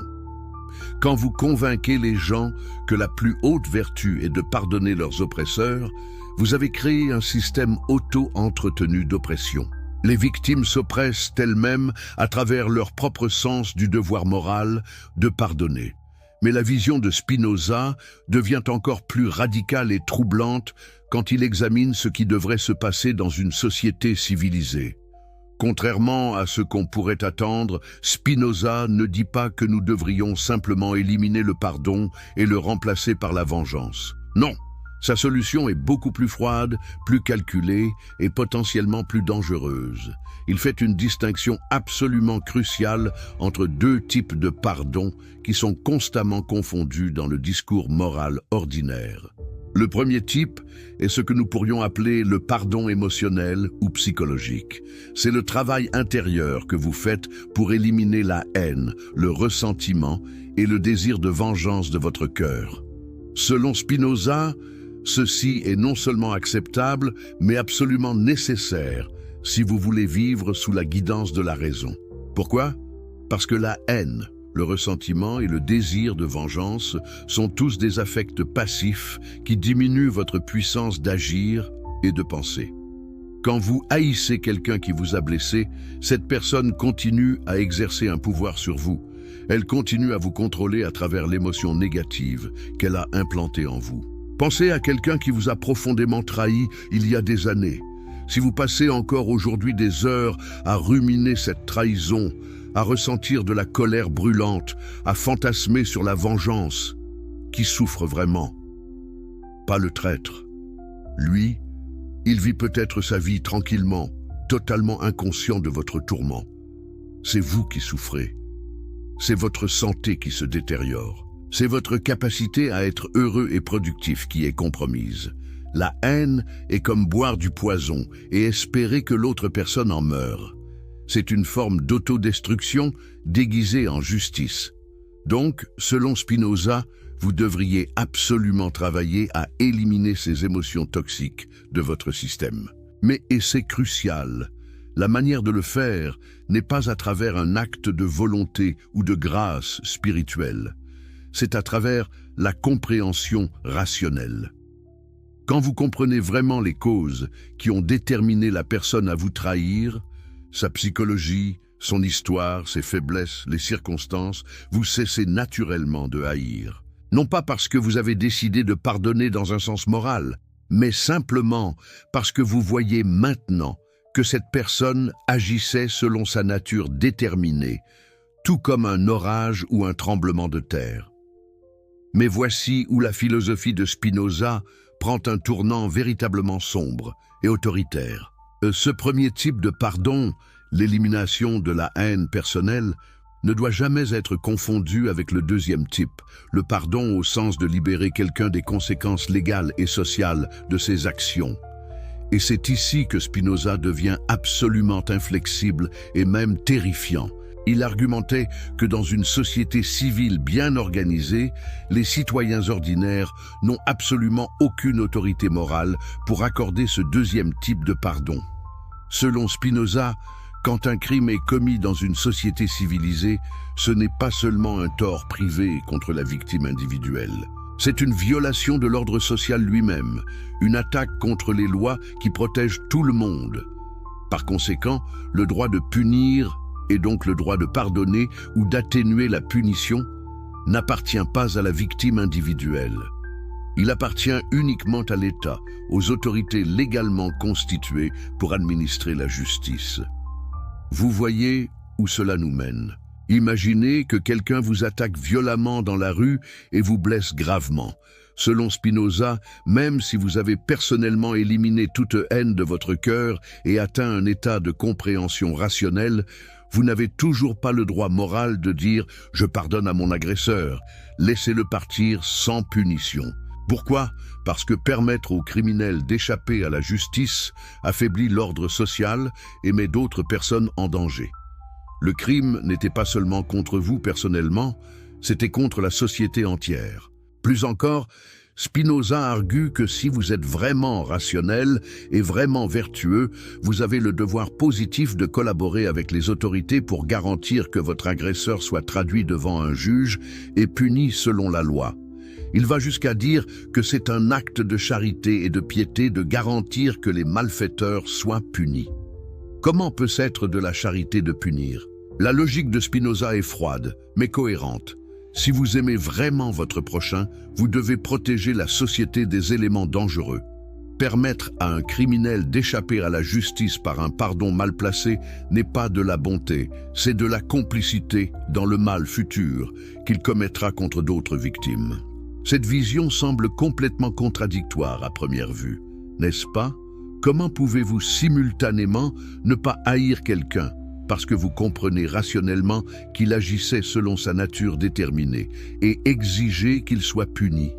Quand vous convainquez les gens que la plus haute vertu est de pardonner leurs oppresseurs, vous avez créé un système auto-entretenu d'oppression. Les victimes s'oppressent elles-mêmes à travers leur propre sens du devoir moral de pardonner. Mais la vision de Spinoza devient encore plus radicale et troublante quand il examine ce qui devrait se passer dans une société civilisée. Contrairement à ce qu'on pourrait attendre, Spinoza ne dit pas que nous devrions simplement éliminer le pardon et le remplacer par la vengeance. Non, sa solution est beaucoup plus froide, plus calculée et potentiellement plus dangereuse. Il fait une distinction absolument cruciale entre deux types de pardon qui sont constamment confondus dans le discours moral ordinaire. Le premier type est ce que nous pourrions appeler le pardon émotionnel ou psychologique. C'est le travail intérieur que vous faites pour éliminer la haine, le ressentiment et le désir de vengeance de votre cœur. Selon Spinoza, ceci est non seulement acceptable, mais absolument nécessaire si vous voulez vivre sous la guidance de la raison. Pourquoi? Parce que la haine, le ressentiment et le désir de vengeance sont tous des affects passifs qui diminuent votre puissance d'agir et de penser. Quand vous haïssez quelqu'un qui vous a blessé, cette personne continue à exercer un pouvoir sur vous. Elle continue à vous contrôler à travers l'émotion négative qu'elle a implantée en vous. Pensez à quelqu'un qui vous a profondément trahi il y a des années. Si vous passez encore aujourd'hui des heures à ruminer cette trahison, à ressentir de la colère brûlante, à fantasmer sur la vengeance, qui souffre vraiment? Pas le traître. Lui, il vit peut-être sa vie tranquillement, totalement inconscient de votre tourment. C'est vous qui souffrez. C'est votre santé qui se détériore. C'est votre capacité à être heureux et productif qui est compromise. La haine est comme boire du poison et espérer que l'autre personne en meure. C'est une forme d'autodestruction déguisée en justice. Donc, selon Spinoza, vous devriez absolument travailler à éliminer ces émotions toxiques de votre système. Mais, et c'est crucial, la manière de le faire n'est pas à travers un acte de volonté ou de grâce spirituelle. C'est à travers la compréhension rationnelle. Quand vous comprenez vraiment les causes qui ont déterminé la personne à vous trahir, sa psychologie, son histoire, ses faiblesses, les circonstances, vous cessez naturellement de haïr. Non pas parce que vous avez décidé de pardonner dans un sens moral, mais simplement parce que vous voyez maintenant que cette personne agissait selon sa nature déterminée, tout comme un orage ou un tremblement de terre. Mais voici où la philosophie de Spinoza prend un tournant véritablement sombre et autoritaire. Ce premier type de pardon, l'élimination de la haine personnelle, ne doit jamais être confondu avec le deuxième type, le pardon au sens de libérer quelqu'un des conséquences légales et sociales de ses actions. Et c'est ici que Spinoza devient absolument inflexible et même terrifiant. Il argumentait que dans une société civile bien organisée, les citoyens ordinaires n'ont absolument aucune autorité morale pour accorder ce deuxième type de pardon. Selon Spinoza, quand un crime est commis dans une société civilisée, ce n'est pas seulement un tort privé contre la victime individuelle. C'est une violation de l'ordre social lui-même, une attaque contre les lois qui protègent tout le monde. Par conséquent, le droit de punir et donc le droit de pardonner ou d'atténuer la punition n'appartient pas à la victime individuelle. Il appartient uniquement à l'État, aux autorités légalement constituées pour administrer la justice. Vous voyez où cela nous mène. Imaginez que quelqu'un vous attaque violemment dans la rue et vous blesse gravement. Selon Spinoza, même si vous avez personnellement éliminé toute haine de votre cœur et atteint un état de compréhension rationnelle, vous n'avez toujours pas le droit moral de dire « je pardonne à mon agresseur », laissez-le partir sans punition. Pourquoi? Parce que permettre aux criminels d'échapper à la justice affaiblit l'ordre social et met d'autres personnes en danger. Le crime n'était pas seulement contre vous personnellement, c'était contre la société entière. Plus encore, Spinoza argue que si vous êtes vraiment rationnel et vraiment vertueux, vous avez le devoir positif de collaborer avec les autorités pour garantir que votre agresseur soit traduit devant un juge et puni selon la loi. Il va jusqu'à dire que c'est un acte de charité et de piété de garantir que les malfaiteurs soient punis. Comment peut s'être de la charité de punir? La logique de Spinoza est froide, mais cohérente. Si vous aimez vraiment votre prochain, vous devez protéger la société des éléments dangereux. Permettre à un criminel d'échapper à la justice par un pardon mal placé n'est pas de la bonté, c'est de la complicité dans le mal futur qu'il commettra contre d'autres victimes. Cette vision semble complètement contradictoire à première vue, n'est-ce pas? Comment pouvez-vous simultanément ne pas haïr quelqu'un parce que vous comprenez rationnellement qu'il agissait selon sa nature déterminée et exiger qu'il soit puni?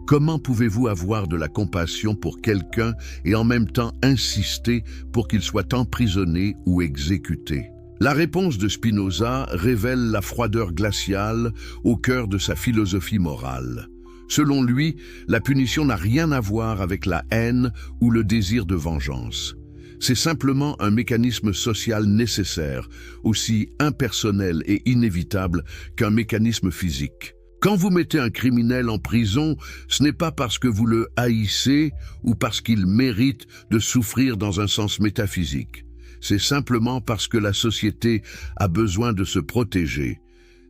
Comment pouvez-vous avoir de la compassion pour quelqu'un et en même temps insister pour qu'il soit emprisonné ou exécuté? La réponse de Spinoza révèle la froideur glaciale au cœur de sa philosophie morale. Selon lui, la punition n'a rien à voir avec la haine ou le désir de vengeance. C'est simplement un mécanisme social nécessaire, aussi impersonnel et inévitable qu'un mécanisme physique. Quand vous mettez un criminel en prison, ce n'est pas parce que vous le haïssez ou parce qu'il mérite de souffrir dans un sens métaphysique. C'est simplement parce que la société a besoin de se protéger.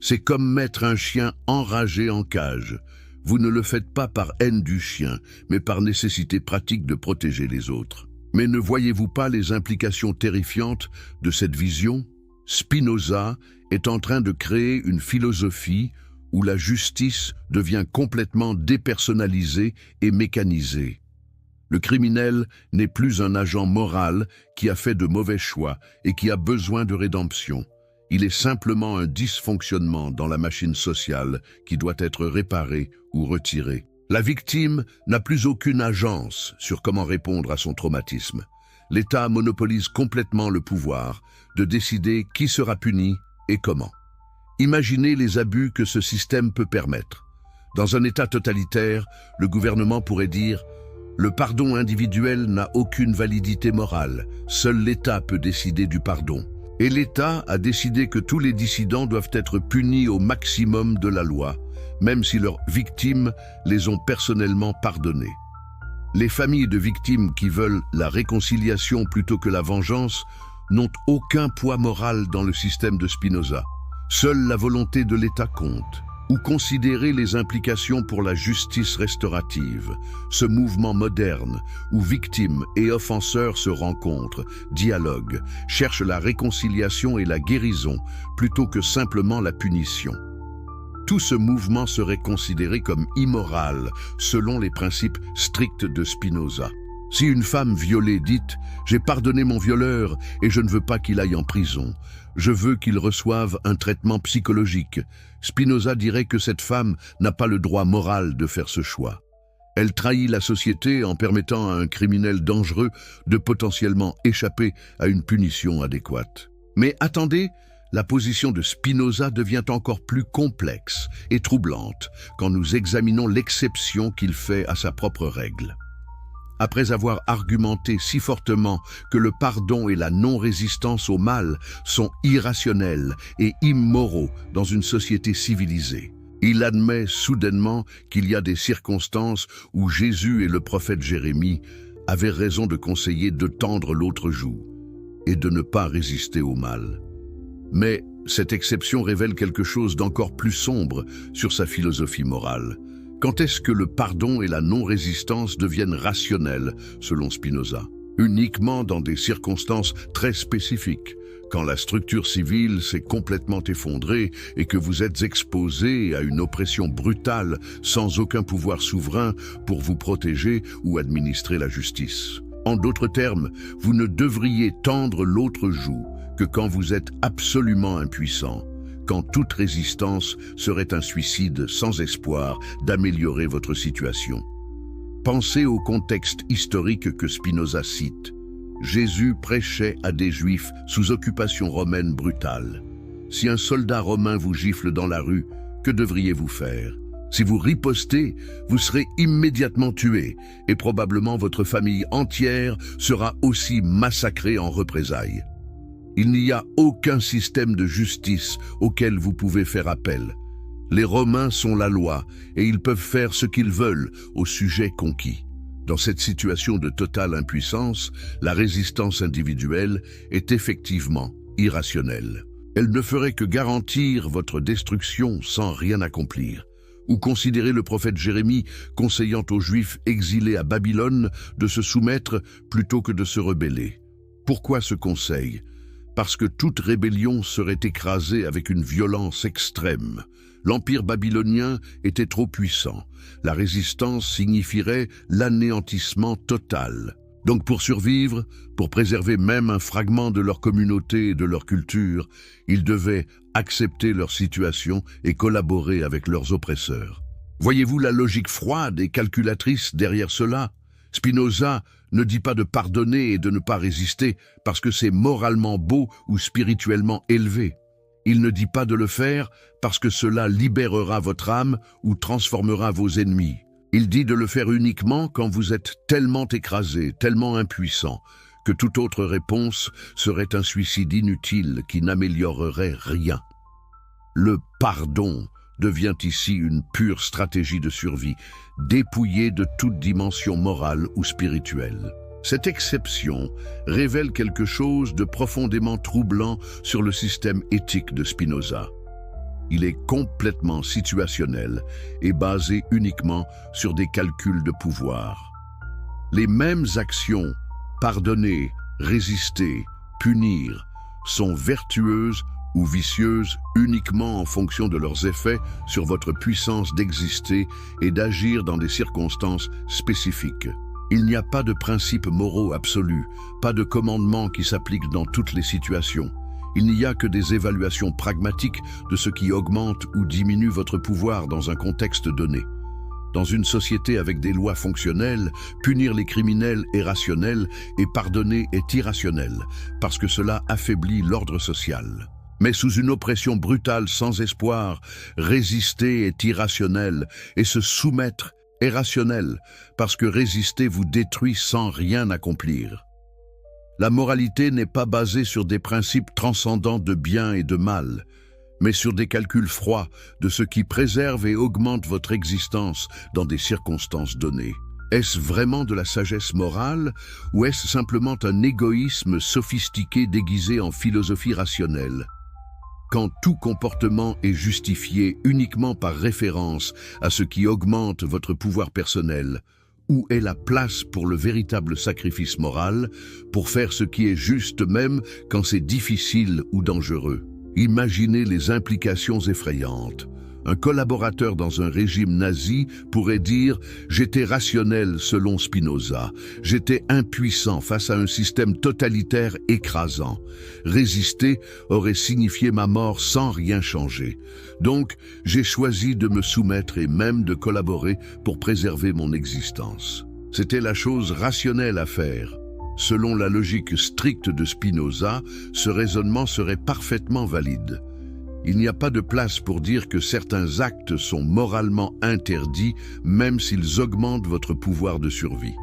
C'est comme mettre un chien enragé en cage. Vous ne le faites pas par haine du chien, mais par nécessité pratique de protéger les autres. Mais ne voyez-vous pas les implications terrifiantes de cette vision? Spinoza est en train de créer une philosophie où la justice devient complètement dépersonnalisée et mécanisée. Le criminel n'est plus un agent moral qui a fait de mauvais choix et qui a besoin de rédemption. Il est simplement un dysfonctionnement dans la machine sociale qui doit être réparé ou retiré. La victime n'a plus aucune agence sur comment répondre à son traumatisme. L'État monopolise complètement le pouvoir de décider qui sera puni et comment. Imaginez les abus que ce système peut permettre. Dans un État totalitaire, le gouvernement pourrait dire « Le pardon individuel n'a aucune validité morale, seul l'État peut décider du pardon. » Et l'État a décidé que tous les dissidents doivent être punis au maximum de la loi, même si leurs victimes les ont personnellement pardonnés. Les familles de victimes qui veulent la réconciliation plutôt que la vengeance n'ont aucun poids moral dans le système de Spinoza. Seule la volonté de l'État compte. Ou considérer les implications pour la justice restaurative, ce mouvement moderne où victimes et offenseurs se rencontrent, dialoguent, cherchent la réconciliation et la guérison plutôt que simplement la punition. Tout ce mouvement serait considéré comme immoral selon les principes stricts de Spinoza. Si une femme violée dit « J'ai pardonné mon violeur et je ne veux pas qu'il aille en prison, je veux qu'il reçoive un traitement psychologique », Spinoza dirait que cette femme n'a pas le droit moral de faire ce choix. Elle trahit la société en permettant à un criminel dangereux de potentiellement échapper à une punition adéquate. Mais attendez, la position de Spinoza devient encore plus complexe et troublante quand nous examinons l'exception qu'il fait à sa propre règle. Après avoir argumenté si fortement que le pardon et la non-résistance au mal sont irrationnels et immoraux dans une société civilisée, il admet soudainement qu'il y a des circonstances où Jésus et le prophète Jérémie avaient raison de conseiller de tendre l'autre joue et de ne pas résister au mal. Mais cette exception révèle quelque chose d'encore plus sombre sur sa philosophie morale. Quand est-ce que le pardon et la non-résistance deviennent rationnels, selon Spinoza? Uniquement dans des circonstances très spécifiques, quand la structure civile s'est complètement effondrée et que vous êtes exposé à une oppression brutale sans aucun pouvoir souverain pour vous protéger ou administrer la justice. En d'autres termes, vous ne devriez tendre l'autre joue que quand vous êtes absolument impuissant, quand toute résistance serait un suicide sans espoir d'améliorer votre situation. Pensez au contexte historique que Spinoza cite. Jésus prêchait à des Juifs sous occupation romaine brutale. Si un soldat romain vous gifle dans la rue, que devriez-vous faire? Si vous ripostez, vous serez immédiatement tué et probablement votre famille entière sera aussi massacrée en représailles. Il n'y a aucun système de justice auquel vous pouvez faire appel. Les Romains sont la loi et ils peuvent faire ce qu'ils veulent au sujet conquis. Dans cette situation de totale impuissance, la résistance individuelle est effectivement irrationnelle. Elle ne ferait que garantir votre destruction sans rien accomplir. Ou considérez le prophète Jérémie conseillant aux Juifs exilés à Babylone de se soumettre plutôt que de se rebeller. Pourquoi ce conseil? Parce que toute rébellion serait écrasée avec une violence extrême. L'empire babylonien était trop puissant. La résistance signifierait l'anéantissement total. Donc pour survivre, pour préserver même un fragment de leur communauté et de leur culture, ils devaient accepter leur situation et collaborer avec leurs oppresseurs. Voyez-vous la logique froide et calculatrice derrière cela? Spinoza ne dit pas de pardonner et de ne pas résister parce que c'est moralement beau ou spirituellement élevé. Il ne dit pas de le faire parce que cela libérera votre âme ou transformera vos ennemis. Il dit de le faire uniquement quand vous êtes tellement écrasé, tellement impuissant, que toute autre réponse serait un suicide inutile qui n'améliorerait rien. Le pardon devient ici une pure stratégie de survie, dépouillée de toute dimension morale ou spirituelle. Cette exception révèle quelque chose de profondément troublant sur le système éthique de Spinoza. Il est complètement situationnel et basé uniquement sur des calculs de pouvoir. Les mêmes actions, pardonner, résister, punir, sont vertueuses ou vicieuses uniquement en fonction de leurs effets sur votre puissance d'exister et d'agir dans des circonstances spécifiques. Il n'y a pas de principes moraux absolus, pas de commandement qui s'applique dans toutes les situations. Il n'y a que des évaluations pragmatiques de ce qui augmente ou diminue votre pouvoir dans un contexte donné. Dans une société avec des lois fonctionnelles, punir les criminels est rationnel et pardonner est irrationnel, parce que cela affaiblit l'ordre social. Mais sous une oppression brutale sans espoir, résister est irrationnel et se soumettre est rationnel, parce que résister vous détruit sans rien accomplir. La moralité n'est pas basée sur des principes transcendants de bien et de mal, mais sur des calculs froids de ce qui préserve et augmente votre existence dans des circonstances données. Est-ce vraiment de la sagesse morale ou est-ce simplement un égoïsme sophistiqué déguisé en philosophie rationnelle? Quand tout comportement est justifié uniquement par référence à ce qui augmente votre pouvoir personnel, où est la place pour le véritable sacrifice moral, pour faire ce qui est juste même quand c'est difficile ou dangereux? Imaginez les implications effrayantes. Un collaborateur dans un régime nazi pourrait dire « J'étais rationnel selon Spinoza, j'étais impuissant face à un système totalitaire écrasant. Résister aurait signifié ma mort sans rien changer. Donc, j'ai choisi de me soumettre et même de collaborer pour préserver mon existence. » C'était la chose rationnelle à faire. Selon la logique stricte de Spinoza, ce raisonnement serait parfaitement valide. Il n'y a pas de place pour dire que certains actes sont moralement interdits, même s'ils augmentent votre pouvoir de survie.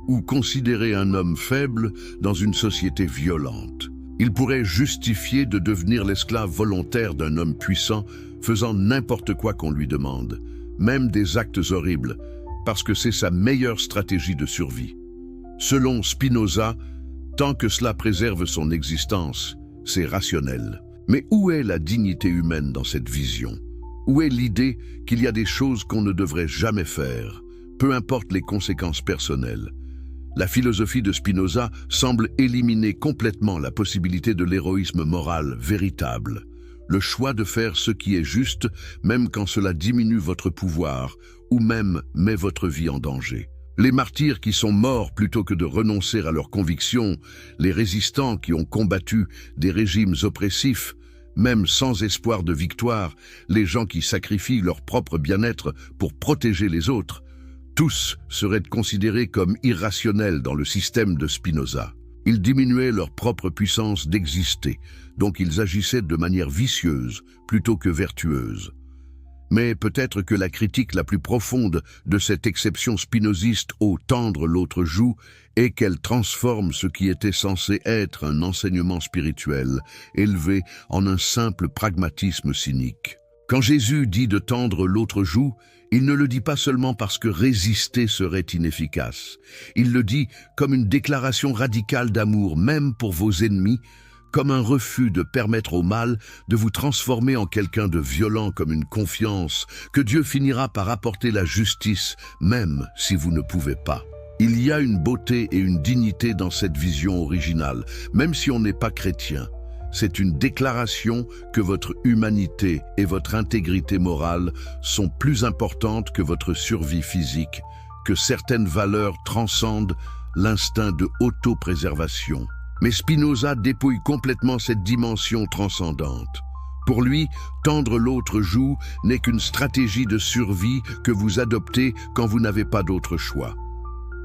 Ou considérer un homme faible dans une société violente. Il pourrait justifier de devenir l'esclave volontaire d'un homme puissant, faisant n'importe quoi qu'on lui demande, même des actes horribles, parce que c'est sa meilleure stratégie de survie. Selon Spinoza, tant que cela préserve son existence, c'est rationnel. Mais où est la dignité humaine dans cette vision? Où est l'idée qu'il y a des choses qu'on ne devrait jamais faire, peu importe les conséquences personnelles? La philosophie de Spinoza semble éliminer complètement la possibilité de l'héroïsme moral véritable. Le choix de faire ce qui est juste, même quand cela diminue votre pouvoir, ou même met votre vie en danger. Les martyrs qui sont morts plutôt que de renoncer à leurs convictions, les résistants qui ont combattu des régimes oppressifs, même sans espoir de victoire, les gens qui sacrifient leur propre bien-être pour protéger les autres, tous seraient considérés comme irrationnels dans le système de Spinoza. Ils diminuaient leur propre puissance d'exister, donc ils agissaient de manière vicieuse plutôt que vertueuse. Mais peut-être que la critique la plus profonde de cette exception spinoziste au tendre l'autre joue est qu'elle transforme ce qui était censé être un enseignement spirituel, élevé en un simple pragmatisme cynique. Quand Jésus dit de tendre l'autre joue, il ne le dit pas seulement parce que résister serait inefficace. Il le dit comme une déclaration radicale d'amour, même pour vos ennemis, comme un refus de permettre au mal de vous transformer en quelqu'un de violent, comme une confiance que Dieu finira par apporter la justice, même si vous ne pouvez pas. Il y a une beauté et une dignité dans cette vision originale, même si on n'est pas chrétien. C'est une déclaration que votre humanité et votre intégrité morale sont plus importantes que votre survie physique, que certaines valeurs transcendent l'instinct de autopréservation. Mais Spinoza dépouille complètement cette dimension transcendante. Pour lui, tendre l'autre joue n'est qu'une stratégie de survie que vous adoptez quand vous n'avez pas d'autre choix.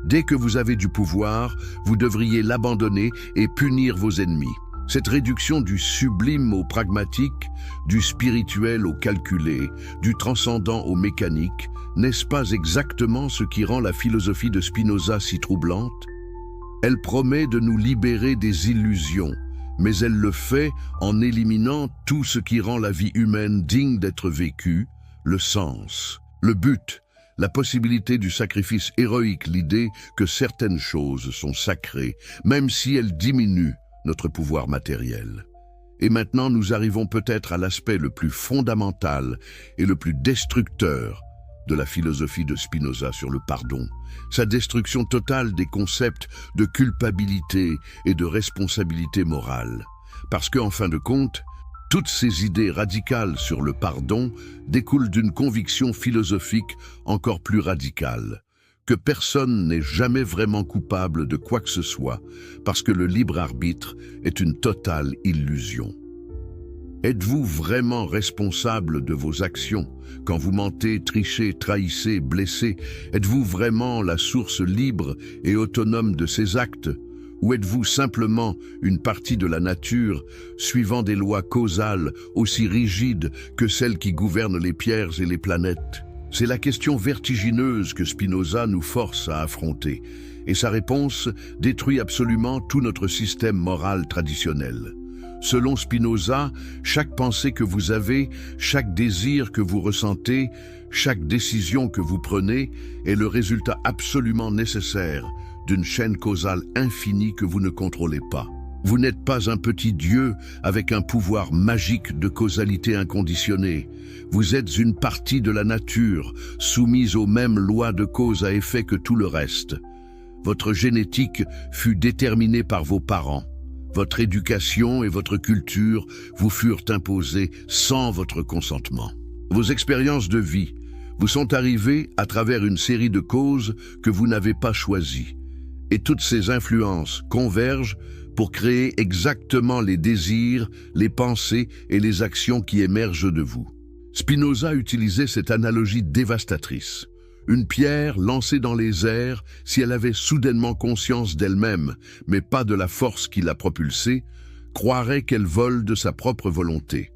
Dès que vous avez du pouvoir, vous devriez l'abandonner et punir vos ennemis. Cette réduction du sublime au pragmatique, du spirituel au calculé, du transcendant au mécanique, n'est-ce pas exactement ce qui rend la philosophie de Spinoza si troublante? Elle promet de nous libérer des illusions, mais elle le fait en éliminant tout ce qui rend la vie humaine digne d'être vécue, le sens, le but, la possibilité du sacrifice héroïque, l'idée que certaines choses sont sacrées, même si elles diminuent notre pouvoir matériel. Et maintenant, nous arrivons peut-être à l'aspect le plus fondamental et le plus destructeur de la philosophie de Spinoza sur le pardon, sa destruction totale des concepts de culpabilité et de responsabilité morale. Parce qu'en fin de compte, toutes ces idées radicales sur le pardon découlent d'une conviction philosophique encore plus radicale, que personne n'est jamais vraiment coupable de quoi que ce soit, parce que le libre arbitre est une totale illusion. Êtes-vous vraiment responsable de vos actions? Quand vous mentez, trichez, trahissez, blessez, êtes-vous vraiment la source libre et autonome de ces actes? Ou êtes-vous simplement une partie de la nature, suivant des lois causales aussi rigides que celles qui gouvernent les pierres et les planètes? C'est la question vertigineuse que Spinoza nous force à affronter, et sa réponse détruit absolument tout notre système moral traditionnel. Selon Spinoza, chaque pensée que vous avez, chaque désir que vous ressentez, chaque décision que vous prenez est le résultat absolument nécessaire d'une chaîne causale infinie que vous ne contrôlez pas. Vous n'êtes pas un petit dieu avec un pouvoir magique de causalité inconditionnée. Vous êtes une partie de la nature, soumise aux mêmes lois de cause à effet que tout le reste. Votre génétique fut déterminée par vos parents. Votre éducation et votre culture vous furent imposées sans votre consentement. Vos expériences de vie vous sont arrivées à travers une série de causes que vous n'avez pas choisies. Et toutes ces influences convergent pour créer exactement les désirs, les pensées et les actions qui émergent de vous. Spinoza utilisait cette analogie dévastatrice. Une pierre lancée dans les airs, si elle avait soudainement conscience d'elle-même, mais pas de la force qui l'a propulsée, croirait qu'elle vole de sa propre volonté.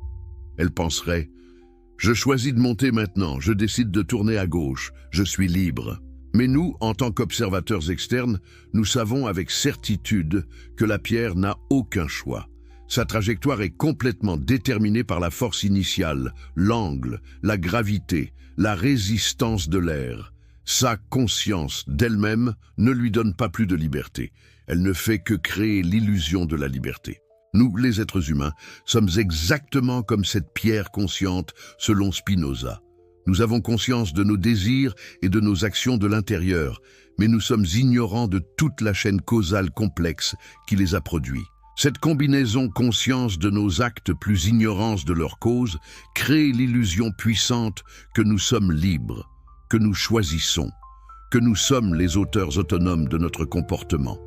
Elle penserait « Je choisis de monter maintenant, je décide de tourner à gauche, je suis libre ». Mais nous, en tant qu'observateurs externes, nous savons avec certitude que la pierre n'a aucun choix. Sa trajectoire est complètement déterminée par la force initiale, l'angle, la gravité, la résistance de l'air. Sa conscience d'elle-même ne lui donne pas plus de liberté. Elle ne fait que créer l'illusion de la liberté. Nous, les êtres humains, sommes exactement comme cette pierre consciente selon Spinoza. Nous avons conscience de nos désirs et de nos actions de l'intérieur, mais nous sommes ignorants de toute la chaîne causale complexe qui les a produits. Cette combinaison conscience de nos actes plus ignorance de leur cause crée l'illusion puissante que nous sommes libres, que nous choisissons, que nous sommes les auteurs autonomes de notre comportement.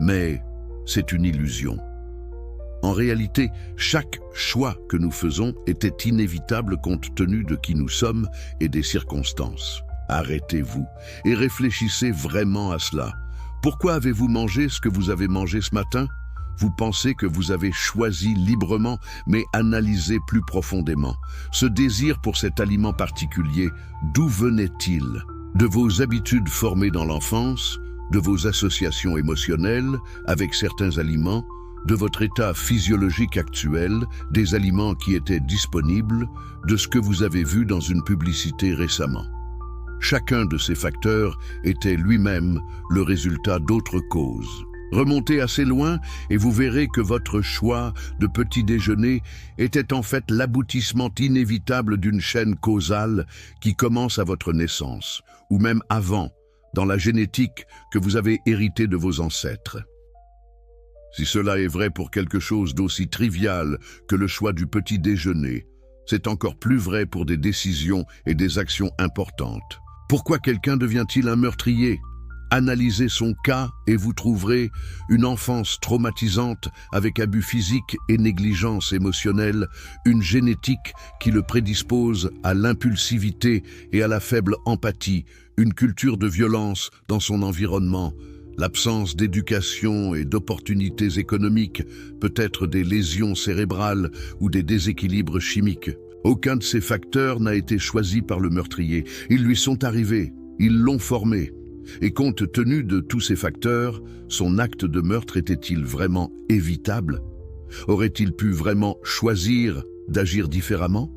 Mais c'est une illusion. En réalité, chaque choix que nous faisons était inévitable compte tenu de qui nous sommes et des circonstances. Arrêtez-vous et réfléchissez vraiment à cela. Pourquoi avez-vous mangé ce que vous avez mangé ce matin? Vous pensez que vous avez choisi librement, mais analysez plus profondément. Ce désir pour cet aliment particulier, d'où venait-il? De vos habitudes formées dans l'enfance, de vos associations émotionnelles avec certains aliments, de votre état physiologique actuel, des aliments qui étaient disponibles, de ce que vous avez vu dans une publicité récemment. Chacun de ces facteurs était lui-même le résultat d'autres causes. Remontez assez loin et vous verrez que votre choix de petit déjeuner était en fait l'aboutissement inévitable d'une chaîne causale qui commence à votre naissance, ou même avant, dans la génétique que vous avez héritée de vos ancêtres. Si cela est vrai pour quelque chose d'aussi trivial que le choix du petit déjeuner, c'est encore plus vrai pour des décisions et des actions importantes. Pourquoi quelqu'un devient-il un meurtrier ? Analysez son cas et vous trouverez une enfance traumatisante avec abus physiques et négligence émotionnelle, une génétique qui le prédispose à l'impulsivité et à la faible empathie, une culture de violence dans son environnement, l'absence d'éducation et d'opportunités économiques, peut-être des lésions cérébrales ou des déséquilibres chimiques. Aucun de ces facteurs n'a été choisi par le meurtrier. Ils lui sont arrivés, ils l'ont formé. Et compte tenu de tous ces facteurs, son acte de meurtre était-il vraiment évitable? Aurait-il pu vraiment choisir d'agir différemment?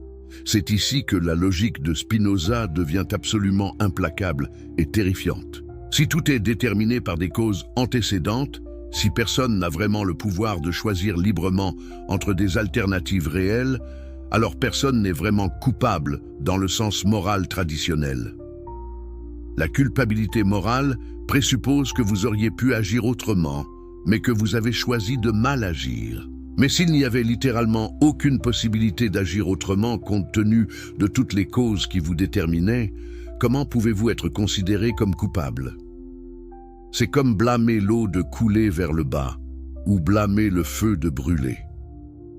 C'est ici que la logique de Spinoza devient absolument implacable et terrifiante. Si tout est déterminé par des causes antécédentes, si personne n'a vraiment le pouvoir de choisir librement entre des alternatives réelles, alors personne n'est vraiment coupable dans le sens moral traditionnel. La culpabilité morale présuppose que vous auriez pu agir autrement, mais que vous avez choisi de mal agir. Mais s'il n'y avait littéralement aucune possibilité d'agir autrement compte tenu de toutes les causes qui vous déterminaient, comment pouvez-vous être considéré comme coupable? C'est comme blâmer l'eau de couler vers le bas, ou blâmer le feu de brûler.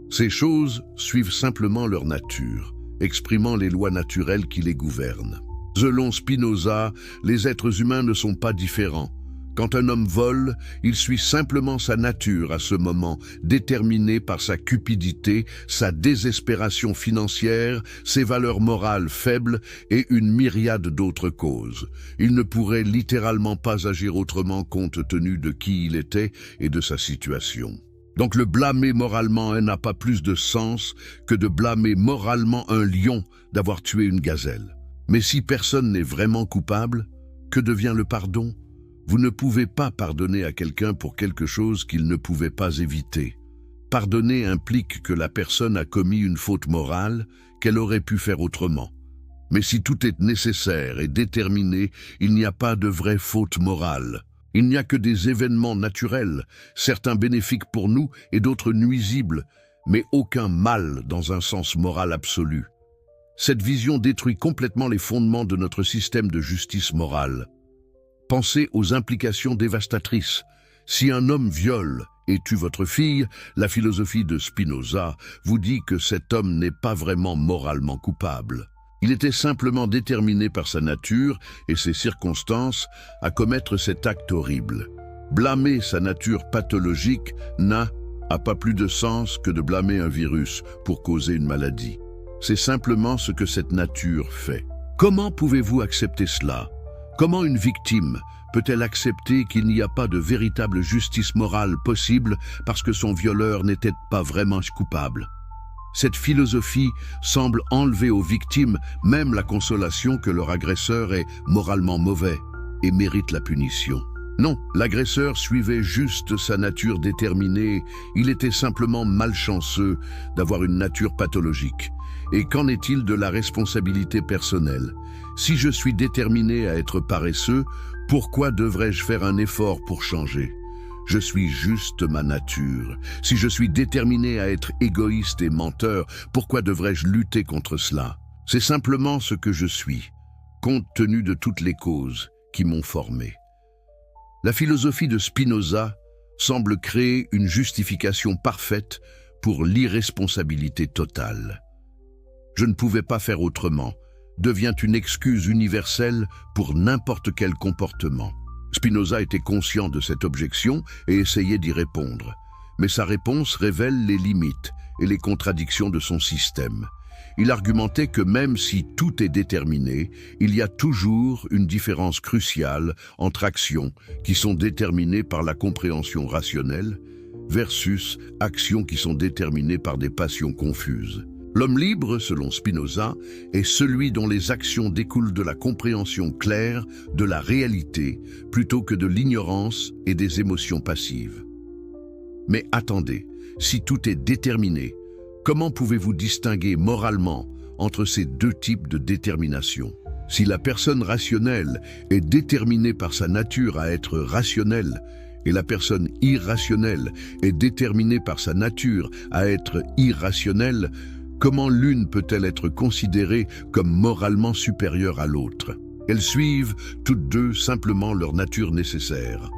Ces choses suivent simplement leur nature, exprimant les lois naturelles qui les gouvernent. Selon Spinoza, les êtres humains ne sont pas différents. Quand un homme vole, il suit simplement sa nature à ce moment, déterminé par sa cupidité, sa désespération financière, ses valeurs morales faibles et une myriade d'autres causes. Il ne pourrait littéralement pas agir autrement compte tenu de qui il était et de sa situation. Donc le blâmer moralement n'a pas plus de sens que de blâmer moralement un lion d'avoir tué une gazelle. Mais si personne n'est vraiment coupable, que devient le pardon? Vous ne pouvez pas pardonner à quelqu'un pour quelque chose qu'il ne pouvait pas éviter. Pardonner implique que la personne a commis une faute morale qu'elle aurait pu faire autrement. Mais si tout est nécessaire et déterminé, il n'y a pas de vraie faute morale. Il n'y a que des événements naturels, certains bénéfiques pour nous et d'autres nuisibles, mais aucun mal dans un sens moral absolu. Cette vision détruit complètement les fondements de notre système de justice morale. Pensez aux implications dévastatrices. Si un homme viole et tue votre fille, la philosophie de Spinoza vous dit que cet homme n'est pas vraiment moralement coupable. Il était simplement déterminé par sa nature et ses circonstances à commettre cet acte horrible. Blâmer sa nature pathologique n'a pas plus de sens que de blâmer un virus pour causer une maladie. C'est simplement ce que cette nature fait. Comment pouvez-vous accepter cela? Comment une victime peut-elle accepter qu'il n'y a pas de véritable justice morale possible parce que son violeur n'était pas vraiment coupable? Cette philosophie semble enlever aux victimes même la consolation que leur agresseur est moralement mauvais et mérite la punition. Non, l'agresseur suivait juste sa nature déterminée, il était simplement malchanceux d'avoir une nature pathologique. Et qu'en est-il de la responsabilité personnelle? Si je suis déterminé à être paresseux, pourquoi devrais-je faire un effort pour changer? Je suis juste ma nature. Si je suis déterminé à être égoïste et menteur, pourquoi devrais-je lutter contre cela? C'est simplement ce que je suis, compte tenu de toutes les causes qui m'ont formé. La philosophie de Spinoza semble créer une justification parfaite pour l'irresponsabilité totale. Je ne pouvais pas faire autrement devient une excuse universelle pour n'importe quel comportement. Spinoza était conscient de cette objection et essayait d'y répondre. Mais sa réponse révèle les limites et les contradictions de son système. Il argumentait que même si tout est déterminé, il y a toujours une différence cruciale entre actions qui sont déterminées par la compréhension rationnelle versus actions qui sont déterminées par des passions confuses. L'homme libre, selon Spinoza, est celui dont les actions découlent de la compréhension claire de la réalité plutôt que de l'ignorance et des émotions passives. Mais attendez, si tout est déterminé, comment pouvez-vous distinguer moralement entre ces deux types de détermination? Si la personne rationnelle est déterminée par sa nature à être rationnelle, et la personne irrationnelle est déterminée par sa nature à être irrationnelle, comment l'une peut-elle être considérée comme moralement supérieure à l'autre? Elles suivent toutes deux simplement leur nature nécessaire.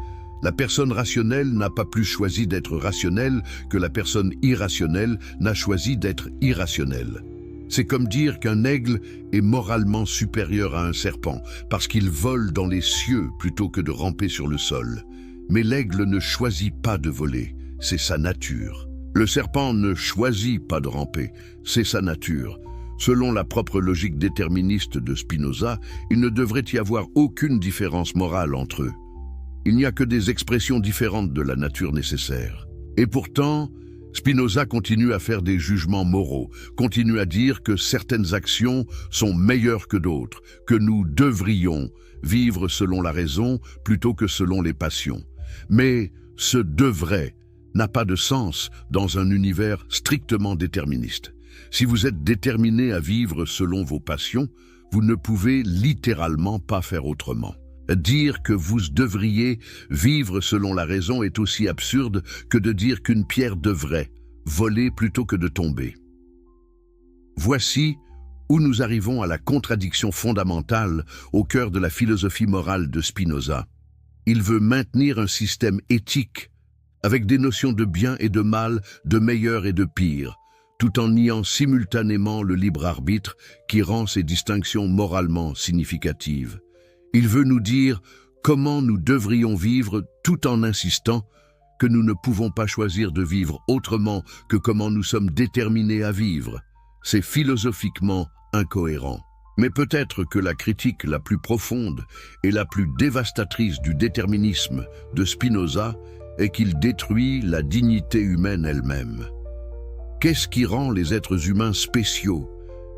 La personne rationnelle n'a pas plus choisi d'être rationnelle que la personne irrationnelle n'a choisi d'être irrationnelle. C'est comme dire qu'un aigle est moralement supérieur à un serpent, parce qu'il vole dans les cieux plutôt que de ramper sur le sol. Mais l'aigle ne choisit pas de voler, c'est sa nature. Le serpent ne choisit pas de ramper, c'est sa nature. Selon la propre logique déterministe de Spinoza, il ne devrait y avoir aucune différence morale entre eux. Il n'y a que des expressions différentes de la nature nécessaire. Et pourtant, Spinoza continue à faire des jugements moraux, continue à dire que certaines actions sont meilleures que d'autres, que nous devrions vivre selon la raison plutôt que selon les passions. Mais ce « devrait » n'a pas de sens dans un univers strictement déterministe. Si vous êtes déterminé à vivre selon vos passions, vous ne pouvez littéralement pas faire autrement. Dire que vous devriez vivre selon la raison est aussi absurde que de dire qu'une pierre devrait voler plutôt que de tomber. Voici où nous arrivons à la contradiction fondamentale au cœur de la philosophie morale de Spinoza. Il veut maintenir un système éthique avec des notions de bien et de mal, de meilleur et de pire, tout en niant simultanément le libre arbitre qui rend ces distinctions moralement significatives. Il veut nous dire comment nous devrions vivre tout en insistant que nous ne pouvons pas choisir de vivre autrement que comment nous sommes déterminés à vivre. C'est philosophiquement incohérent. Mais peut-être que la critique la plus profonde et la plus dévastatrice du déterminisme de Spinoza est qu'il détruit la dignité humaine elle-même. Qu'est-ce qui rend les êtres humains spéciaux,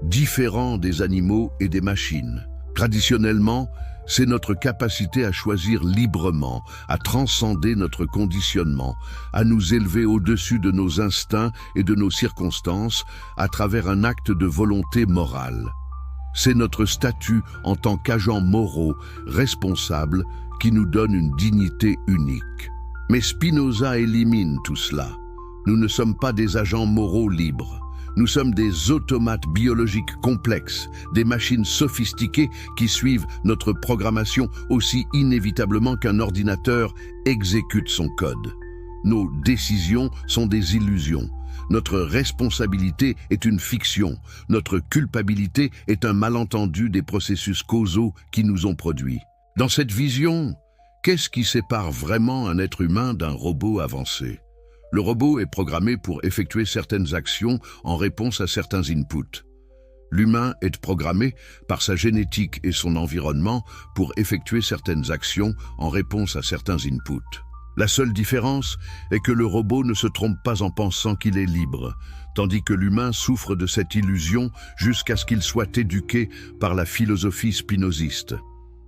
différents des animaux et des machines? Traditionnellement, c'est notre capacité à choisir librement, à transcender notre conditionnement, à nous élever au-dessus de nos instincts et de nos circonstances à travers un acte de volonté morale. C'est notre statut en tant qu'agents moraux responsables qui nous donne une dignité unique. Mais Spinoza élimine tout cela. Nous ne sommes pas des agents moraux libres. Nous sommes des automates biologiques complexes, des machines sophistiquées qui suivent notre programmation aussi inévitablement qu'un ordinateur exécute son code. Nos décisions sont des illusions. Notre responsabilité est une fiction. Notre culpabilité est un malentendu des processus causaux qui nous ont produits. Dans cette vision, qu'est-ce qui sépare vraiment un être humain d'un robot avancé? Le robot est programmé pour effectuer certaines actions en réponse à certains inputs. L'humain est programmé par sa génétique et son environnement pour effectuer certaines actions en réponse à certains inputs. La seule différence est que le robot ne se trompe pas en pensant qu'il est libre, tandis que l'humain souffre de cette illusion jusqu'à ce qu'il soit éduqué par la philosophie spinoziste.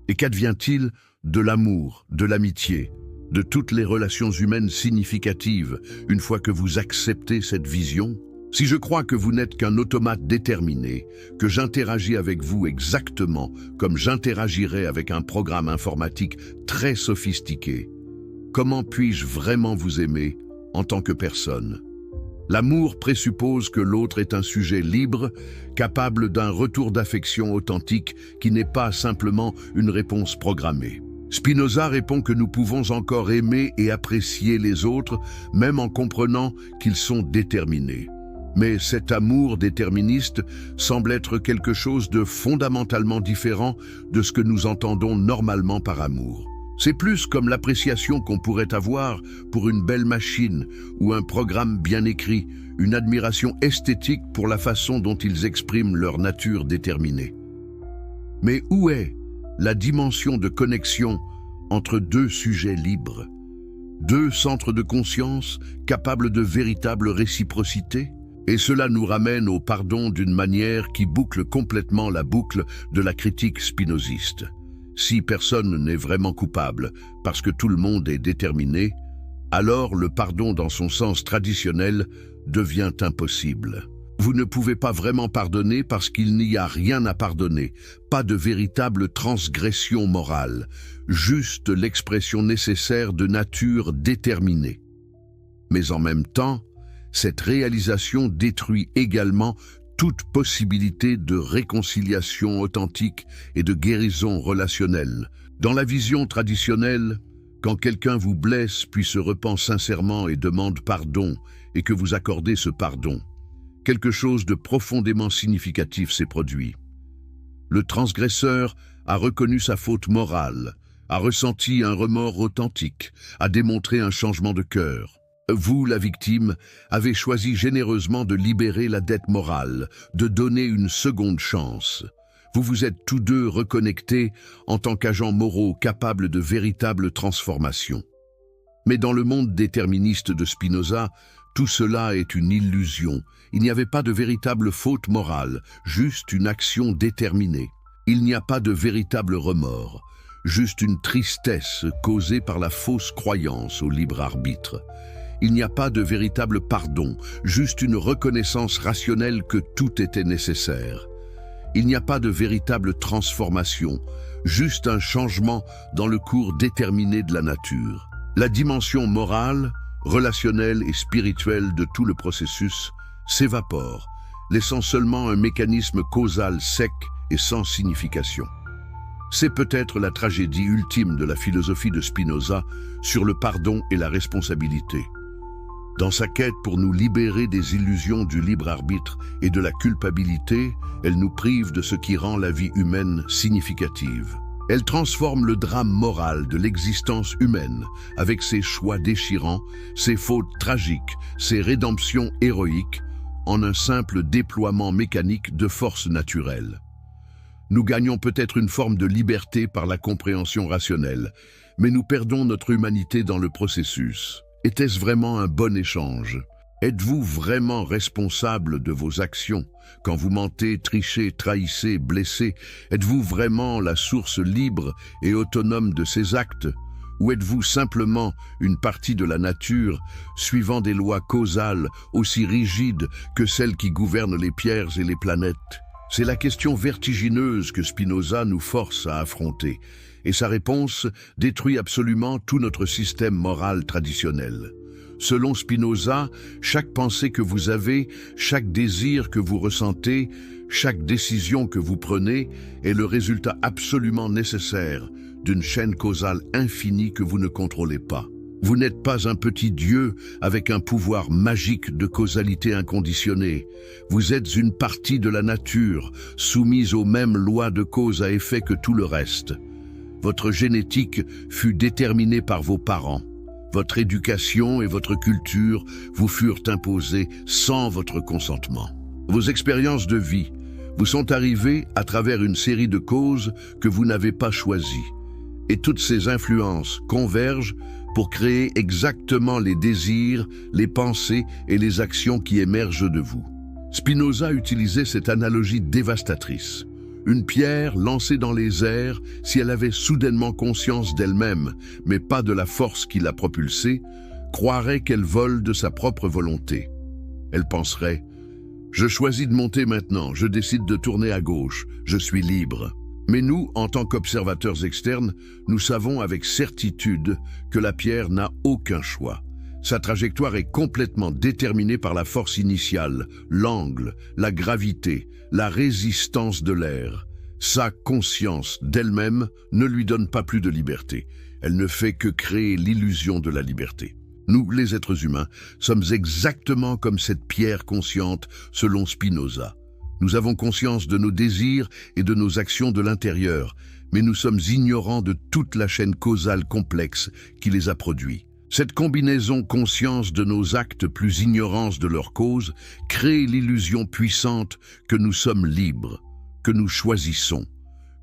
Et qu'advient-il de l'amour, de l'amitié, de toutes les relations humaines significatives une fois que vous acceptez cette vision? Si je crois que vous n'êtes qu'un automate déterminé, que j'interagis avec vous exactement comme j'interagirais avec un programme informatique très sophistiqué, comment puis-je vraiment vous aimer en tant que personne? L'amour présuppose que l'autre est un sujet libre, capable d'un retour d'affection authentique qui n'est pas simplement une réponse programmée. Spinoza répond que nous pouvons encore aimer et apprécier les autres, même en comprenant qu'ils sont déterminés. Mais cet amour déterministe semble être quelque chose de fondamentalement différent de ce que nous entendons normalement par amour. C'est plus comme l'appréciation qu'on pourrait avoir pour une belle machine ou un programme bien écrit, une admiration esthétique pour la façon dont ils expriment leur nature déterminée. Mais où est la dimension de connexion entre deux sujets libres, deux centres de conscience capables de véritable réciprocité? Et cela nous ramène au pardon d'une manière qui boucle complètement la boucle de la critique spinoziste. Si personne n'est vraiment coupable, parce que tout le monde est déterminé, alors le pardon dans son sens traditionnel devient impossible. Vous ne pouvez pas vraiment pardonner parce qu'il n'y a rien à pardonner, pas de véritable transgression morale, juste l'expression nécessaire de nature déterminée. Mais en même temps, cette réalisation détruit également toute possibilité de réconciliation authentique et de guérison relationnelle. Dans la vision traditionnelle, quand quelqu'un vous blesse puis se repent sincèrement et demande pardon et que vous accordez ce pardon, quelque chose de profondément significatif s'est produit. Le transgresseur a reconnu sa faute morale, a ressenti un remords authentique, a démontré un changement de cœur. Vous, la victime, avez choisi généreusement de libérer la dette morale, de donner une seconde chance. Vous vous êtes tous deux reconnectés en tant qu'agents moraux capables de véritable transformation. Mais dans le monde déterministe de Spinoza, tout cela est une illusion. Il n'y avait pas de véritable faute morale, juste une action déterminée. Il n'y a pas de véritable remords, juste une tristesse causée par la fausse croyance au libre arbitre. Il n'y a pas de véritable pardon, juste une reconnaissance rationnelle que tout était nécessaire. Il n'y a pas de véritable transformation, juste un changement dans le cours déterminé de la nature. La dimension morale, relationnelle et spirituelle de tout le processus s'évapore, laissant seulement un mécanisme causal sec et sans signification. C'est peut-être la tragédie ultime de la philosophie de Spinoza sur le pardon et la responsabilité. Dans sa quête pour nous libérer des illusions du libre arbitre et de la culpabilité, elle nous prive de ce qui rend la vie humaine significative. Elle transforme le drame moral de l'existence humaine, avec ses choix déchirants, ses fautes tragiques, ses rédemptions héroïques, en un simple déploiement mécanique de forces naturelles. Nous gagnons peut-être une forme de liberté par la compréhension rationnelle, mais nous perdons notre humanité dans le processus. Était-ce vraiment un bon échange? Êtes-vous vraiment responsable de vos actions? Quand vous mentez, trichez, trahissez, blessez, êtes-vous vraiment la source libre et autonome de ces actes? Ou êtes-vous simplement une partie de la nature, suivant des lois causales aussi rigides que celles qui gouvernent les pierres et les planètes? C'est la question vertigineuse que Spinoza nous force à affronter, et sa réponse détruit absolument tout notre système moral traditionnel. Selon Spinoza, chaque pensée que vous avez, chaque désir que vous ressentez, chaque décision que vous prenez est le résultat absolument nécessaire d'une chaîne causale infinie que vous ne contrôlez pas. Vous n'êtes pas un petit dieu avec un pouvoir magique de causalité inconditionnée. Vous êtes une partie de la nature, soumise aux mêmes lois de cause à effet que tout le reste. Votre génétique fut déterminée par vos parents. Votre éducation et votre culture vous furent imposées sans votre consentement. Vos expériences de vie vous sont arrivées à travers une série de causes que vous n'avez pas choisies. Et toutes ces influences convergent pour créer exactement les désirs, les pensées et les actions qui émergent de vous. Spinoza utilisait cette analogie dévastatrice. Une pierre lancée dans les airs, si elle avait soudainement conscience d'elle-même, mais pas de la force qui l'a propulsée, croirait qu'elle vole de sa propre volonté. Elle penserait « Je choisis de monter maintenant, je décide de tourner à gauche, je suis libre ». Mais nous, en tant qu'observateurs externes, nous savons avec certitude que la pierre n'a aucun choix. Sa trajectoire est complètement déterminée par la force initiale, l'angle, la gravité, la résistance de l'air. Sa conscience d'elle-même ne lui donne pas plus de liberté. Elle ne fait que créer l'illusion de la liberté. Nous, les êtres humains, sommes exactement comme cette pierre consciente selon Spinoza. Nous avons conscience de nos désirs et de nos actions de l'intérieur, mais nous sommes ignorants de toute la chaîne causale complexe qui les a produits. Cette combinaison conscience de nos actes plus ignorance de leur cause crée l'illusion puissante que nous sommes libres, que nous choisissons,